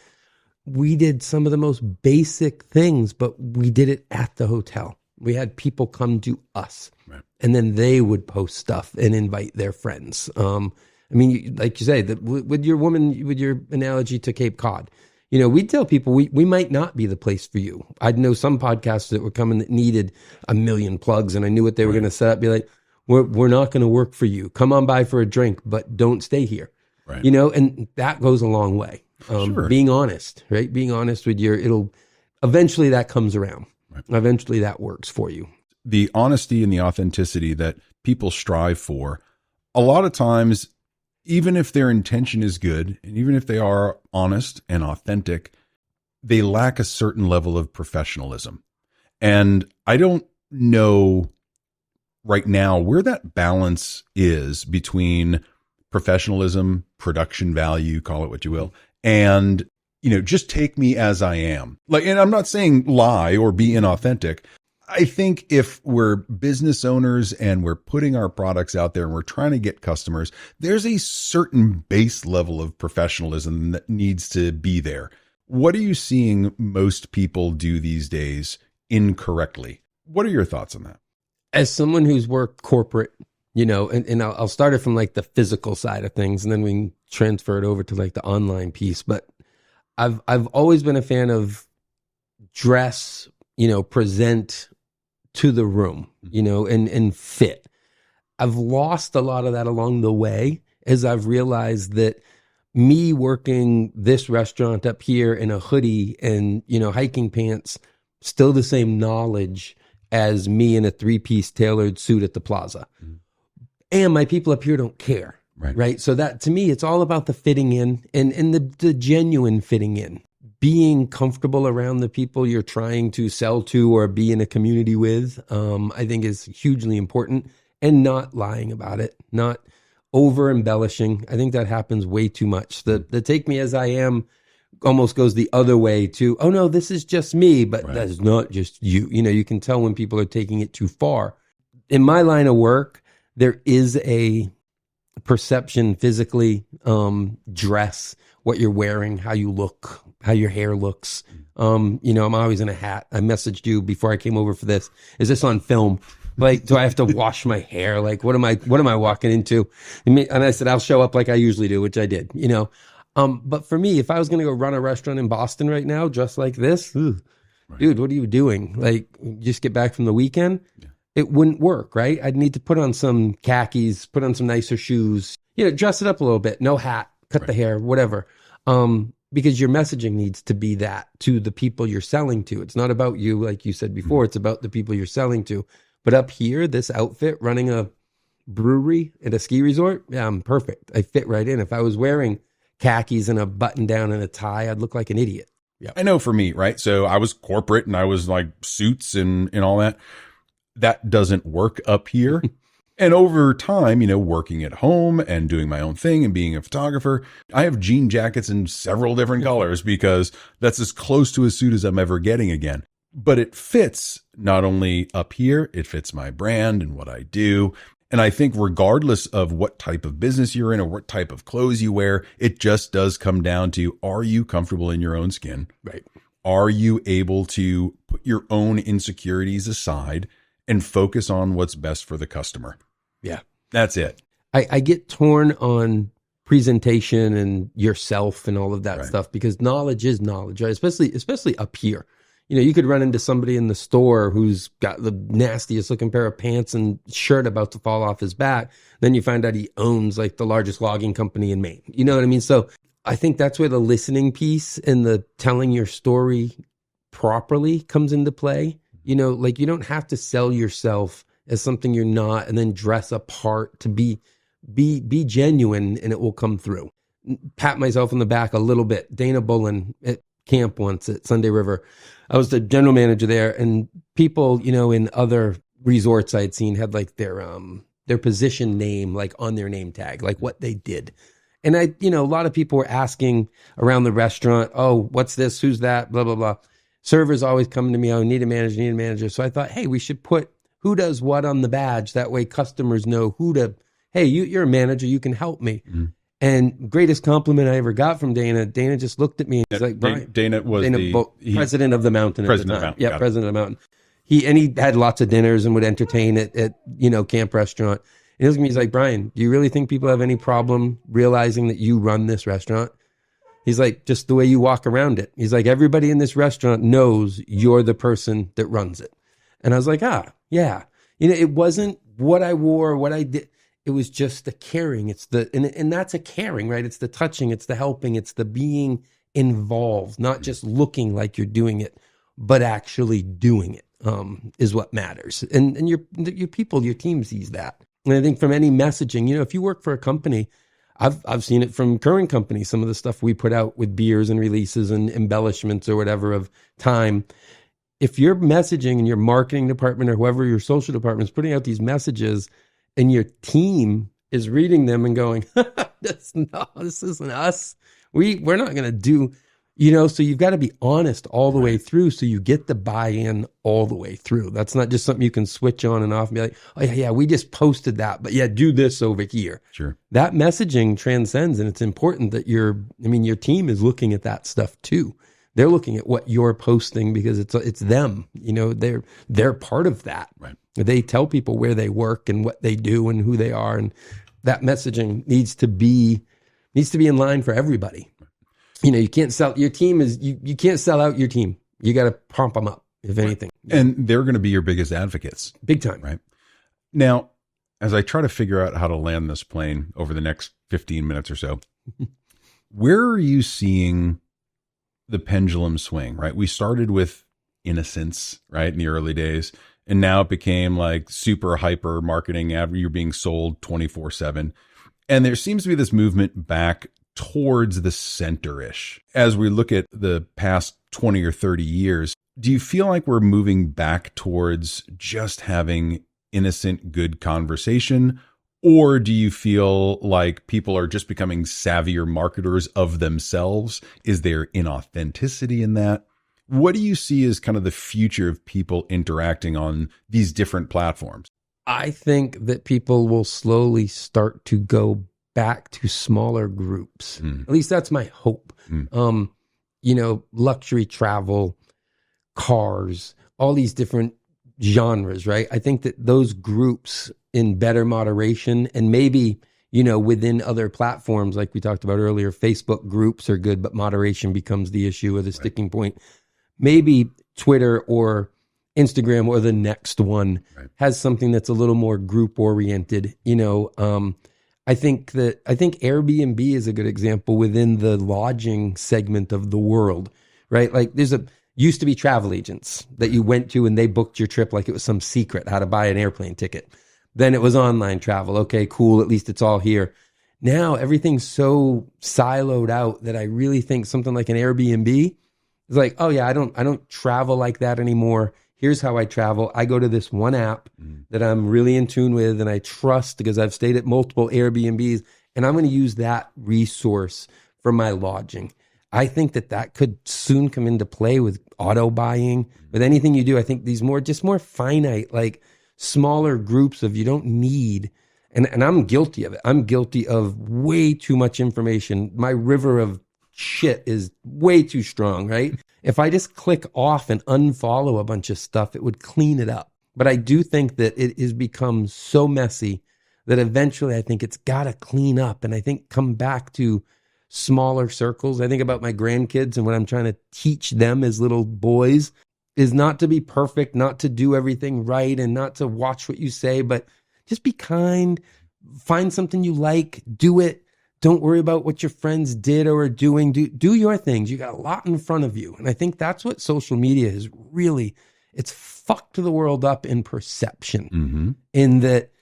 We did some of the most basic things, but we did it at the hotel. We had people come to us, right, and then they would post stuff and invite their friends. Like you say, with your analogy to Cape Cod, we'd tell people we might not be the place for you. I'd know some podcasts that were coming that needed 1 million plugs, and I knew what they were going to set up. Be like, we're not going to work for you. Come on by for a drink, but don't stay here. Right. And that goes a long way. Sure. Being honest, right? Being honest with eventually that comes around. Right. Eventually that works for you. The honesty and the authenticity that people strive for, a lot of times, even if their intention is good, and even if they are honest and authentic, they lack a certain level of professionalism. And I don't know right now where that balance is between professionalism, production value, call it what you will, and, just take me as I am. And I'm not saying lie or be inauthentic. I think if we're business owners and we're putting our products out there and we're trying to get customers, there's a certain base level of professionalism that needs to be there. What are you seeing most people do these days incorrectly? What are your thoughts on that? As someone who's worked corporate, and I'll start it from like the physical side of things, and then we can transfer it over to like the online piece. But I've always been a fan of dress, present to the room, and fit. I've lost a lot of that along the way as I've realized that me working this restaurant up here in a hoodie and, hiking pants, still the same knowledge as me in a 3-piece tailored suit at the Plaza. Mm-hmm. And my people up here don't care. Right. So that to me, it's all about the fitting in and the genuine fitting in. Being comfortable around the people you're trying to sell to or be in a community with, I think is hugely important, and not lying about it, not over embellishing. I think that happens way too much. The take me as I am almost goes the other way to, oh no, this is just me, but that's not just you. You can tell when people are taking it too far. In my line of work, there is a perception physically, dress, what you're wearing, how you look, how your hair looks. I'm always in a hat. I messaged you before I came over for this. Is this on film? Like, do I have to wash my hair? Like, what am I walking into? And I said, I'll show up like I usually do, which I did. But for me, if I was going to go run a restaurant in Boston right now, just like this, dude, what are you doing? Like, just get back from the weekend? Yeah. It wouldn't work, right? I'd need to put on some khakis, put on some nicer shoes, dress it up a little bit, no hat, cut the hair, whatever. Because your messaging needs to be that to the people you're selling to. It's not about you, like you said before, it's about the people you're selling to. But up here, this outfit, running a brewery at a ski resort, yeah, I'm perfect. I fit right in. If I was wearing khakis and a button down and a tie, I'd look like an idiot. Yeah, I know for me, right? So I was corporate and I was like suits and all that. That doesn't work up here. And over time, working at home and doing my own thing and being a photographer, I have jean jackets in several different colors because that's as close to a suit as I'm ever getting again. But it fits not only up here, it fits my brand and what I do. And I think regardless of what type of business you're in or what type of clothes you wear, it just does come down to, are you comfortable in your own skin? Right. Are you able to put your own insecurities aside and focus on what's best for the customer? Yeah. That's it. I get torn on presentation and yourself and all of that stuff because knowledge is knowledge, right? Especially up here. You could run into somebody in the store who's got the nastiest looking pair of pants and shirt about to fall off his back. Then you find out he owns like the largest logging company in Maine. You know what I mean? So I think that's where the listening piece and the telling your story properly comes into play. Like you don't have to sell yourself as something you're not and then dress a part to be genuine, and it will come through. Pat myself on the back a little bit. Dana Bullen at camp once at Sunday River. I was the general manager there, and people, in other resorts I'd seen had like their position name like on their name tag, like what they did. And a lot of people were asking around the restaurant, oh, what's this? Who's that? Blah, blah, blah. Servers always coming to me, oh, need a manager. So I thought, hey, we should put who does what on the badge. That way customers know hey, you're a manager, you can help me. Mm-hmm. And greatest compliment I ever got from Dana just looked at me and he's like, Brian. Dana was president of the Mountain at the time. Mountain, yeah, president of the Mountain. He had lots of dinners and would entertain at camp restaurant. And he looked at me, he's like, Brian, do you really think people have any problem realizing that you run this restaurant? He's like, just the way you walk around it. He's like, everybody in this restaurant knows you're the person that runs it. And I was like, yeah. It wasn't what I wore, what I did. It was just the caring. And that's a caring, right? It's the touching, it's the helping, it's the being involved, not just looking like you're doing it, but actually doing it is what matters. And your people, your team sees that. And I think from any messaging, if you work for a company, I've seen it from current companies, some of the stuff we put out with beers and releases and embellishments or whatever of time. If your messaging and your marketing department or whoever your social department is putting out these messages and your team is reading them and going, this isn't us. We're not going to do, so you've got to be honest all the way through so you get the buy-in all the way through. That's not just something you can switch on and off and be like, oh yeah, we just posted that, but yeah, do this over here. Sure. That messaging transcends, and it's important that your team is looking at that stuff too. They're looking at what you're posting because it's them. They're part of that. Right. They tell people where they work and what they do and who they are, and that messaging needs to be in line for everybody. You can't sell your team you can't sell out your team. You got to pump them up, if anything. And they're going to be your biggest advocates, big time. Right now, as I try to figure out how to land this plane over the next 15 minutes or so, where are you seeing the pendulum swing? Right, we started with innocence, right, in the early days. And now it became like super hyper marketing. You're being sold 24/7. And there seems to be this movement back towards the center-ish. As we look at the past 20 or 30 years, do you feel like we're moving back towards just having innocent, good conversation? Or do you feel like people are just becoming savvier marketers of themselves? Is there inauthenticity in that? What do you see as kind of the future of people interacting on these different platforms? I think that people will slowly start to go back to smaller groups. At least that's my hope. Luxury travel, cars, all these different genres, right? I think that those groups in better moderation and maybe, within other platforms, like we talked about earlier. Facebook groups are good, but moderation becomes the issue or the sticking point. Maybe Twitter or Instagram or the next one has something that's a little more group oriented. I think Airbnb is a good example within the lodging segment of the world, right? Like used to be travel agents that you went to and they booked your trip like it was some secret how to buy an airplane ticket. Then it was online travel. Okay, cool. At least it's all here. Now everything's so siloed out that I really think something like an Airbnb is like, oh yeah, I don't travel like that anymore. Here's how I travel. I go to this one app that I'm really in tune with and I trust because I've stayed at multiple Airbnbs, and I'm going to use that resource for my lodging. I think that could soon come into play with auto buying, with anything you do. I think these more finite, like smaller groups of you don't need, and I'm guilty of it. I'm guilty of way too much information. My river of shit is way too strong, right? If I just click off and unfollow a bunch of stuff, it would clean it up. But I do think that it has become so messy that eventually I think it's got to clean up. And I think come back to smaller circles. I think about my grandkids and what I'm trying to teach them as little boys is not to be perfect, not to do everything right, and not to watch what you say, but just be kind, find something you like, do it. Don't worry about what your friends did or are doing. Do your things. You got a lot in front of you. And I think that's what social media is really, it's fucked the world up in perception. In that,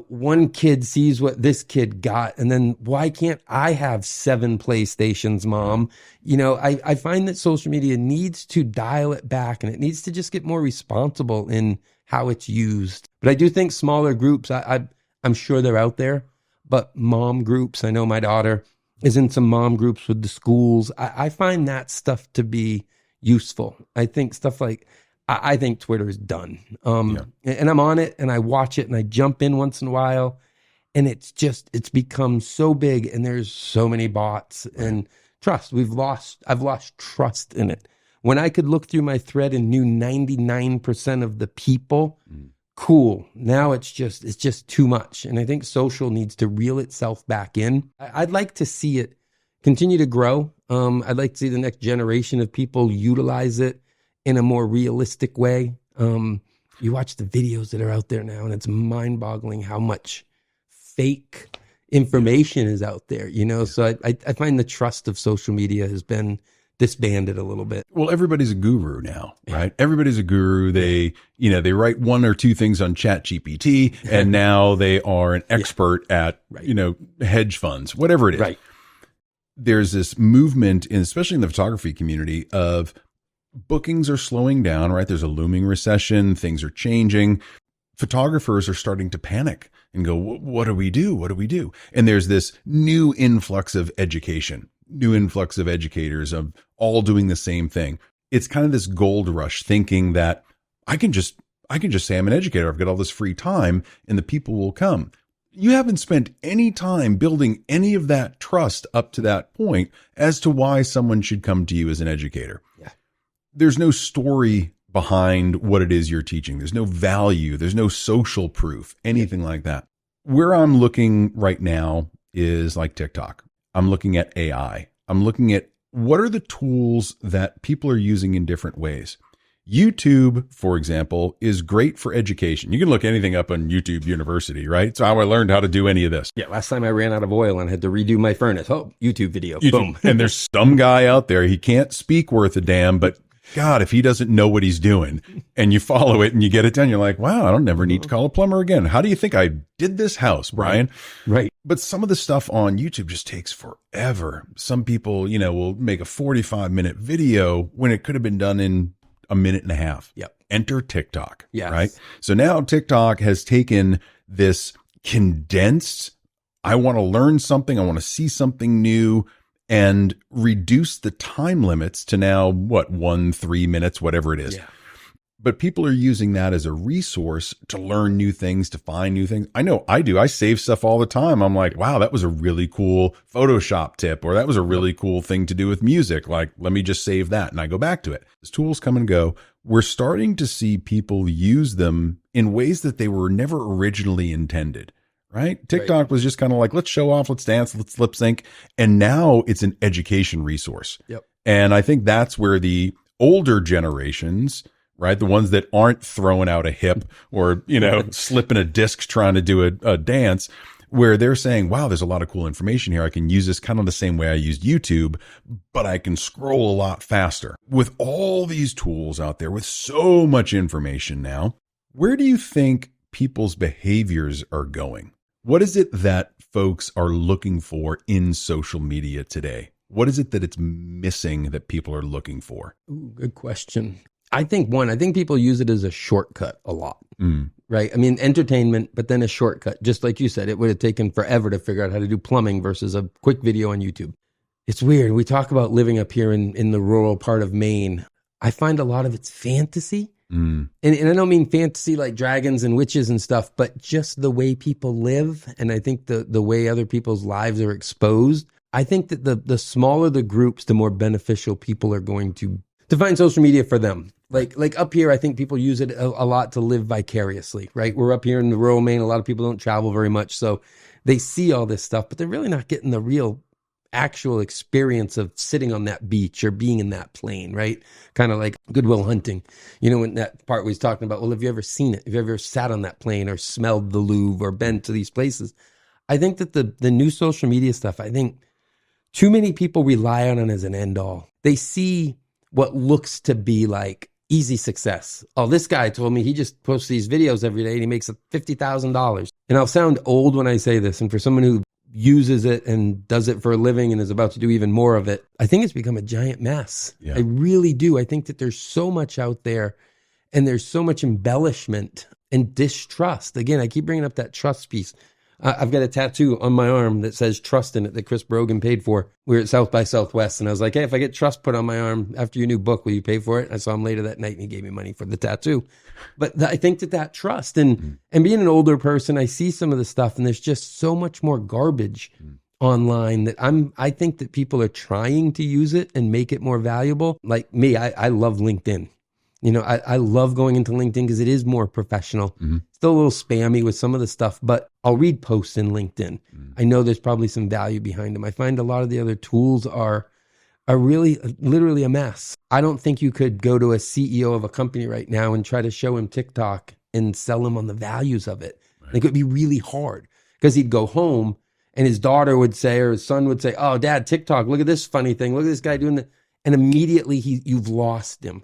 one kid sees what this kid got, and then why can't I have 7 PlayStations, Mom? I find that social media needs to dial it back, and it needs to just get more responsible in how it's used. But I do think smaller groups, I'm sure they're out there. But mom groups, I know my daughter is in some mom groups with the schools. I find that stuff to be useful. I think stuff like, I think Twitter is done. And I'm on it and I watch it and I jump in once in a while. And it's become so big and there's so many bots and trust. I've lost trust in it. When I could look through my thread and knew 99% of the people, cool. Now it's just too much. And I think social needs to reel itself back in. I'd like to see it continue to grow. I'd like to see the next generation of people utilize it in a more realistic way. You watch the videos that are out there now and it's mind-boggling how much fake information is out there, So I find the trust of social media has been disbanded a little bit. Well, everybody's a guru now, right? Everybody's a guru. They write 1 or 2 things on ChatGPT and now they are an expert at, hedge funds, whatever it is. Right. There's this movement especially in the photography community of bookings are slowing down, right? There's a looming recession. Things are changing. Photographers are starting to panic and go, what do we do? What do we do? And there's this new influx of education, new influx of educators of all doing the same thing. It's kind of this gold rush thinking that I can just say I'm an educator. I've got all this free time and the people will come. You haven't spent any time building any of that trust up to that point as to why someone should come to you as an educator. Yeah. There's no story behind what it is you're teaching. There's no value. There's no social proof, anything like that. Where I'm looking right now is like TikTok. I'm looking at AI. I'm looking at what are the tools that people are using in different ways. YouTube, for example, is great for education. You can look anything up on YouTube University, right? It's how I learned how to do any of this. Yeah, last time I ran out of oil and had to redo my furnace. Oh, YouTube video. Boom. And there's some guy out there, he can't speak worth a damn, but God, if he doesn't know what he's doing and you follow it and you get it done, you're like, wow, I don't never need to call a plumber again. How do you think I did this house, Brian? Right. But some of the stuff on YouTube just takes forever. Some people, will make a 45-minute video when it could have been done in a minute and a half. Yep. Enter TikTok. Yes. Right. So now TikTok has taken this condensed, I want to learn something, I want to see something new, and reduce the time limits to now, 1-3 minutes, whatever it is. Yeah. But people are using that as a resource to learn new things, to find new things. I know I do. I save stuff all the time. I'm like, wow, that was a really cool Photoshop tip, or that was a really cool thing to do with music. Like, let me just save that. And I go back to it. As tools come and go, we're starting to see people use them in ways that they were never originally intended, right? TikTok was just kind of like, let's show off, let's dance, let's lip sync. And now it's an education resource. Yep. And I think that's where the older generations, right, the ones that aren't throwing out a hip or, slipping a disc trying to do a dance, where they're saying, wow, there's a lot of cool information here. I can use this kind of the same way I used YouTube, but I can scroll a lot faster. With all these tools out there, with so much information now, where do you think people's behaviors are going? What is it that folks are looking for in social media today? What is it that it's missing that people are looking for? Ooh, good question. I think people use it as a shortcut a lot, right? I mean, entertainment, but then a shortcut. Just like you said, it would have taken forever to figure out how to do plumbing versus a quick video on YouTube. It's weird. We talk about living up here in the rural part of Maine. I find a lot of it's fantasy. And I don't mean fantasy like dragons and witches and stuff, but just the way people live. And I think the way other people's lives are exposed. I think that the smaller the groups, the more beneficial people are going to find social media for them. Like up here, I think people use it a lot to live vicariously, right? We're up here in the rural Maine. A lot of people don't travel very much. So they see all this stuff, but they're really not getting the real actual experience of sitting on that beach or being in that plane, right? Kind of like Good Will Hunting. When that part was talking about, well, have you ever seen it? Have you ever sat on that plane or smelled the Louvre or been to these places? I think that the new social media stuff, I think too many people rely on it as an end all. They see what looks to be like easy success. Oh, this guy told me he just posts these videos every day and he makes $50,000. And I'll sound old when I say this. And for someone who uses it and does it for a living and is about to do even more of it, I think it's become a giant mess. Yeah. I really do. I think that there's so much out there and there's so much embellishment and distrust. Again, I keep bringing up that trust piece. I've got a tattoo on my arm that says trust in it that Chris Brogan paid for. We were at South by Southwest and I was like, hey, if I get trust put on my arm after your new book, will you pay for it? I saw him later that night and he gave me money for the tattoo. But I think that trust and being an older person, I see some of the stuff and there's just so much more garbage online that I think that people are trying to use it and make it more valuable. Like me, I love LinkedIn. I love going into LinkedIn because it is more professional. Still a little spammy with some of the stuff, but I'll read posts in LinkedIn. I know there's probably some value behind them. I find a lot of the other tools are really literally a mess. I don't think you could go to a CEO of a company right now and try to show him TikTok and sell him on the values of it. Right. Like it would be really hard because he'd go home and his daughter would say, or his son would say, oh, Dad, TikTok, look at this funny thing. Look at this guy doing that. And immediately you've lost him.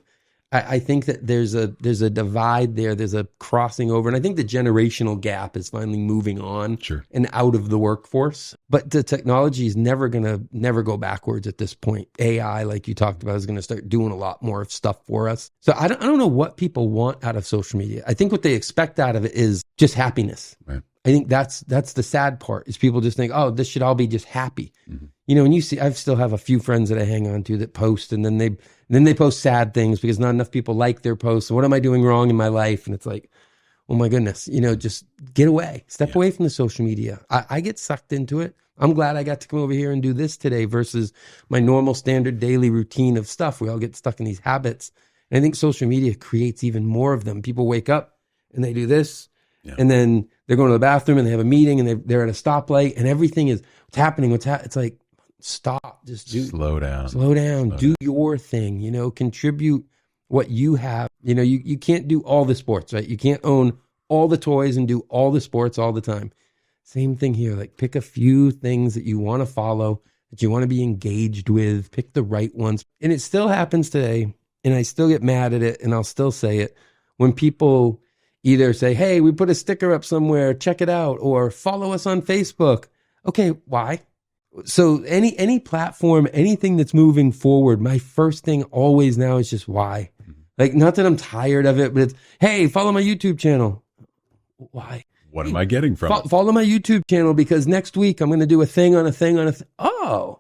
I think that there's a divide there. There's a crossing over. And I think the generational gap is finally moving on and out of the workforce. But the technology is never go backwards at this point. AI, like you talked about, is going to start doing a lot more stuff for us. So I don't know what people want out of social media. I think what they expect out of it is just happiness. Right. I think that's the sad part is people just think, oh, this should all be just happy. And you see, I still have a few friends that I hang on to that post and then they post sad things because not enough people like their posts. So what am I doing wrong in my life? And it's like, oh my goodness, just get away, step away from the social media. I get sucked into it. I'm glad I got to come over here and do this today versus my normal standard daily routine of stuff. We all get stuck in these habits. And I think social media creates even more of them. People wake up and they do this. Yeah. And then they're going to the bathroom and they have a meeting and they're at a stoplight and everything is what's happening. It's like, stop, just slow down, do your thing, contribute what you have. You can't do all the sports, right? You can't own all the toys and do all the sports all the time. Same thing here. Like pick a few things that you want to follow, that you want to be engaged with, pick the right ones. And it still happens today. And I still get mad at it. And I'll still say it when people either say, hey, we put a sticker up somewhere, check it out, or follow us on Facebook. Okay, why? So any platform, anything that's moving forward, my first thing always now is just why. Like, not that I'm tired of it, but it's, hey, follow my YouTube channel. Why? What am I getting from it? Follow my YouTube channel because next week I'm going to do a thing on a thing on a thing. Oh,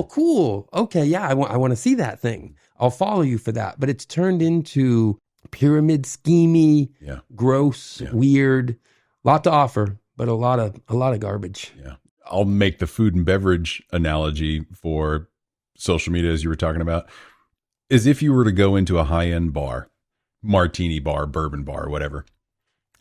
cool. Okay, yeah, I want to see that thing. I'll follow you for that. But it's turned into pyramid schemey, gross, weird, lot to offer, but a lot of garbage. Yeah. I'll make the food and beverage analogy for social media, as you were talking about, is if you were to go into a high-end bar, martini bar, bourbon bar, whatever,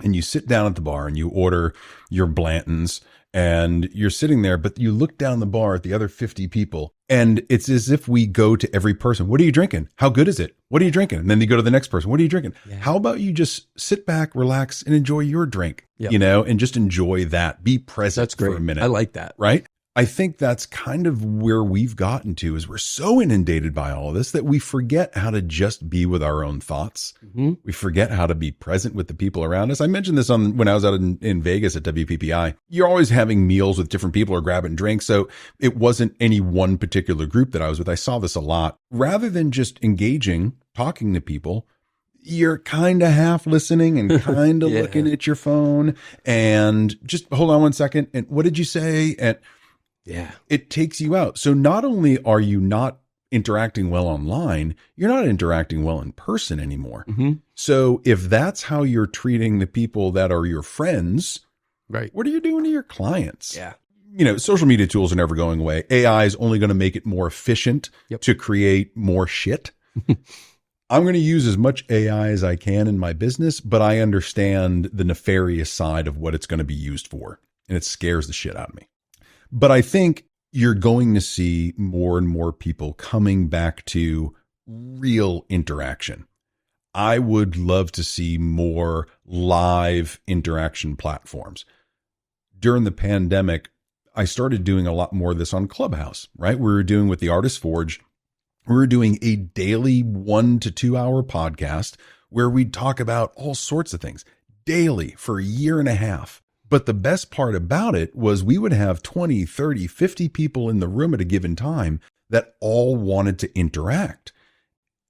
and you sit down at the bar and you order your Blantons and you're sitting there, but you look down the bar at the other 50 people and it's as if we go to every person. What are you drinking? How good is it? What are you drinking? And then you go to the next person. What are you drinking? Yeah. How about you just sit back, relax, and enjoy your drink, and just enjoy that. Be present. That's great. For a minute. I like that. Right? I think that's kind of where we've gotten to is we're so inundated by all of this that we forget how to just be with our own thoughts. Mm-hmm. We forget how to be present with the people around us. I mentioned this when I was out in Vegas at WPPI. You're always having meals with different people or grabbing drinks. So it wasn't any one particular group that I was with. I saw this a lot. Rather than just engaging, talking to people, you're kind of half listening and kind of looking at your phone and just hold on one second. And what did you say? And it takes you out. So not only are you not interacting well online, you're not interacting well in person anymore. Mm-hmm. So if that's how you're treating the people that are your friends, right? What are you doing to your clients? Yeah. Social media tools are never going away. AI is only going to make it more efficient to create more shit. I'm going to use as much AI as I can in my business, but I understand the nefarious side of what it's going to be used for. And it scares the shit out of me. But I think you're going to see more and more people coming back to real interaction. I would love to see more live interaction platforms. During the pandemic, I started doing a lot more of this on Clubhouse, right? We were doing with the Artist Forge. We were doing a daily 1 to 2 hour podcast where we'd talk about all sorts of things daily for a year and a half. But the best part about it was we would have 20, 30, 50 people in the room at a given time that all wanted to interact.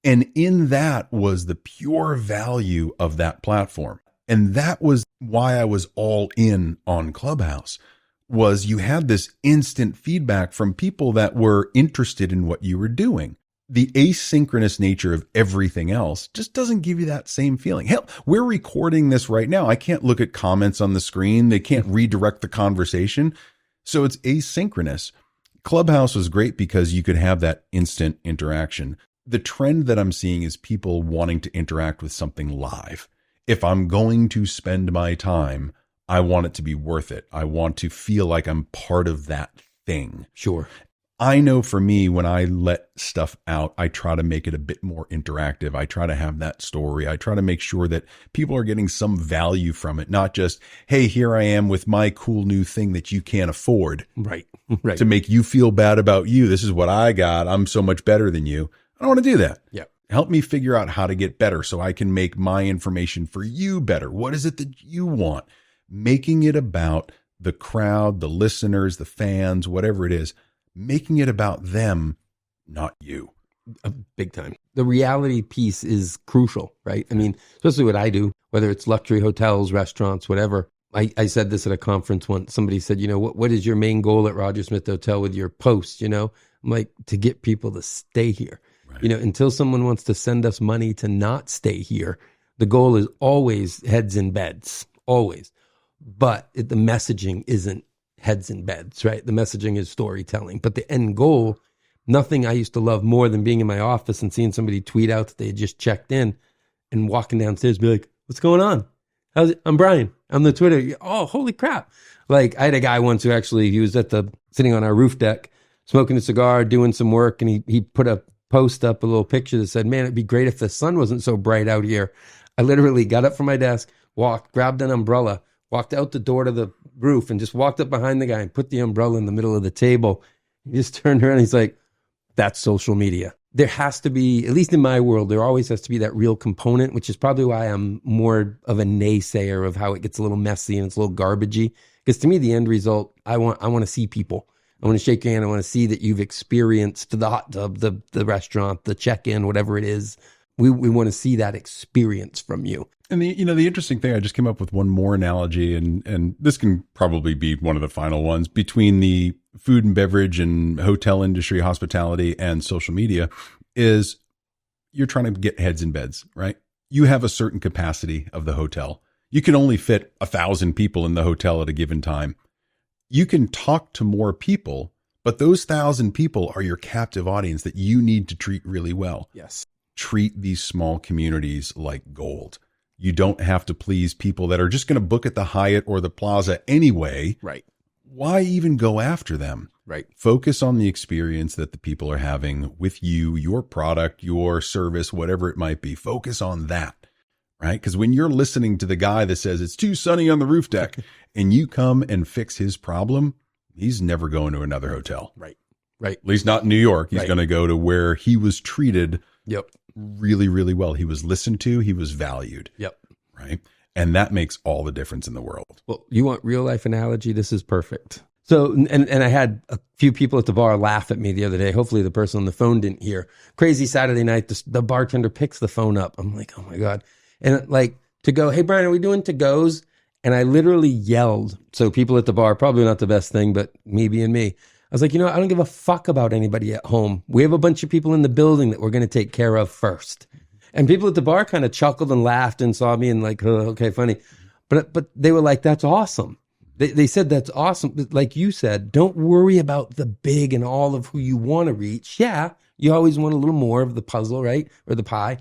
And in that was the pure value of that platform. And that was why I was all in on Clubhouse, was you had this instant feedback from people that were interested in what you were doing. The asynchronous nature of everything else just doesn't give you that same feeling. Hell, we're recording this right now. I can't look at comments on the screen. They can't redirect the conversation. So it's asynchronous. Clubhouse was great because you could have that instant interaction. The trend that I'm seeing is people wanting to interact with something live. If I'm going to spend my time, I want it to be worth it. I want to feel like I'm part of that thing. Sure. I know for me, when I let stuff out, I try to make it a bit more interactive. I try to have that story. I try to make sure that people are getting some value from it, not just, hey, here I am with my cool new thing that you can't afford. Right. To make you feel bad about you. This is what I got. I'm so much better than you. I don't want to do that. Yeah. Help me figure out how to get better so I can make my information for you better. What is it that you want? Making it about the crowd, the listeners, the fans, whatever it is. Making it about them, not you. Big time. The reality piece is crucial, right? I mean, especially what I do, whether it's luxury hotels, restaurants, whatever. I said this at a conference once. Somebody said, what is your main goal at Roger Smith Hotel with your posts? I'm like, to get people to stay here. Right. Until someone wants to send us money to not stay here, the goal is always heads in beds, always. But the messaging isn't heads in beds, right? The messaging is storytelling. But the end goal, nothing I used to love more than being in my office and seeing somebody tweet out that they had just checked in and walking downstairs, be like, what's going on? How's it? I'm Brian. I'm the Twitter. Oh, holy crap. Like I had a guy once who actually, he was sitting on our roof deck, smoking a cigar, doing some work. And he put a post up, a little picture that said, man, it'd be great if the sun wasn't so bright out here. I literally got up from my desk, walked, grabbed an umbrella, walked out the door to the roof and just walked up behind the guy and put the umbrella in the middle of the table. He just turned around and he's like, that's social media. There has to be, at least in my world, there always has to be that real component, which is probably why I'm more of a naysayer of how it gets a little messy and it's a little garbagey. Because to me, the end result, I want to see people. I want to shake your hand. I want to see that you've experienced the hot tub, the restaurant, the check-in, whatever it is. We want to see that experience from you. And the interesting thing, I just came up with one more analogy, and this can probably be one of the final ones between the food and beverage and hotel industry, hospitality, and social media is you're trying to get heads in beds, right? You have a certain capacity of the hotel. You can only fit 1,000 people in the hotel at a given time. You can talk to more people, but those 1,000 people are your captive audience that you need to treat really well. Yes. Treat these small communities like gold. You don't have to please people that are just going to book at the Hyatt or the Plaza anyway. Right. Why even go after them? Right. Focus on the experience that the people are having with you, your product, your service, whatever it might be. Focus on that, right? Because when you're listening to the guy that says it's too sunny on the roof deck and you come and fix his problem, he's never going to another hotel. Right. Right. At least not in New York. He's Right. going to go to where he was treated Yep. really, really well. He was listened to. He was valued. Yep. Right. And that makes all the difference in the world. Well, you want real life analogy? This is perfect. So, and I had a few people at the bar laugh at me the other day. Hopefully the person on the phone didn't hear. Crazy Saturday night, the bartender picks the phone up. I'm like, oh my God. And like to go, hey, Brian, are we doing to-goes? And I literally yelled. So people at the bar, probably not the best thing, but me being me. I was like, I don't give a fuck about anybody at home. We have a bunch of people in the building that we're going to take care of first. And people at the bar kind of chuckled and laughed and saw me and like, oh, okay, funny. But they were like, that's awesome. They said, that's awesome. But like you said, don't worry about the big and all of who you want to reach. Yeah, you always want a little more of the puzzle, right? Or the pie.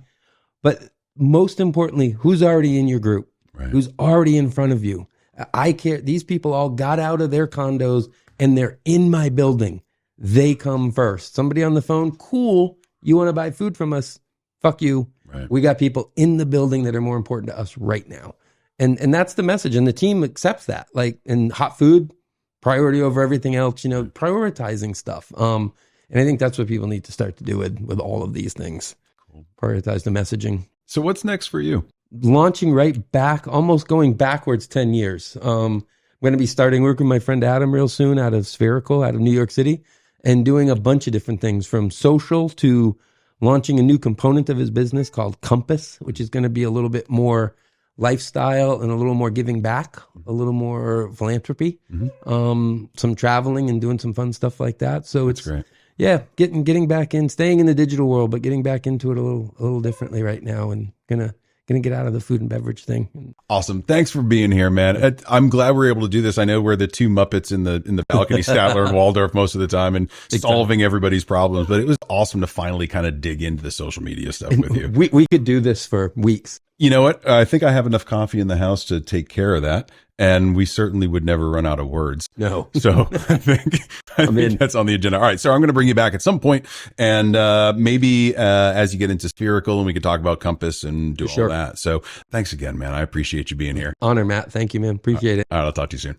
But most importantly, who's already in your group? Right. Who's already in front of you? I care. These people all got out of their condos and they're in my building. They come first. Somebody on the phone, cool. You want to buy food from us? Fuck you. Right. We got people in the building that are more important to us right now. And that's the message. And the team accepts that. Like in hot food, priority over everything else, prioritizing stuff. And I think that's what people need to start to do with all of these things. Cool. Prioritize the messaging. So what's next for you? Launching right back, almost going backwards 10 years. I'm going to be starting work with my friend Adam real soon out of Spherical, out of New York City, and doing a bunch of different things from social to launching a new component of his business called Compass, which is going to be a little bit more lifestyle and a little more giving back, a little more philanthropy, some traveling and doing some fun stuff like that. So That's great. Yeah, getting back in, staying in the digital world, but getting back into it a little differently right now, and gonna get out of the food and beverage thing. Awesome. Thanks for being here, man. I'm glad we're able to do this. I know we're the two Muppets in the balcony, Statler and Waldorf most of the time, and solving everybody's problems. But it was awesome to finally kind of dig into the social media stuff with you. We could do this for weeks. You know what? I think I have enough coffee in the house to take care of that. And we certainly would never run out of words. No. So I think that's on the agenda. All right. So I'm going to bring you back at some point, and maybe as you get into Spherical, and we can talk about Compass and do all that. So thanks again, man. I appreciate you being here. Honor, Matt. Thank you, man. Appreciate it. All right. I'll talk to you soon.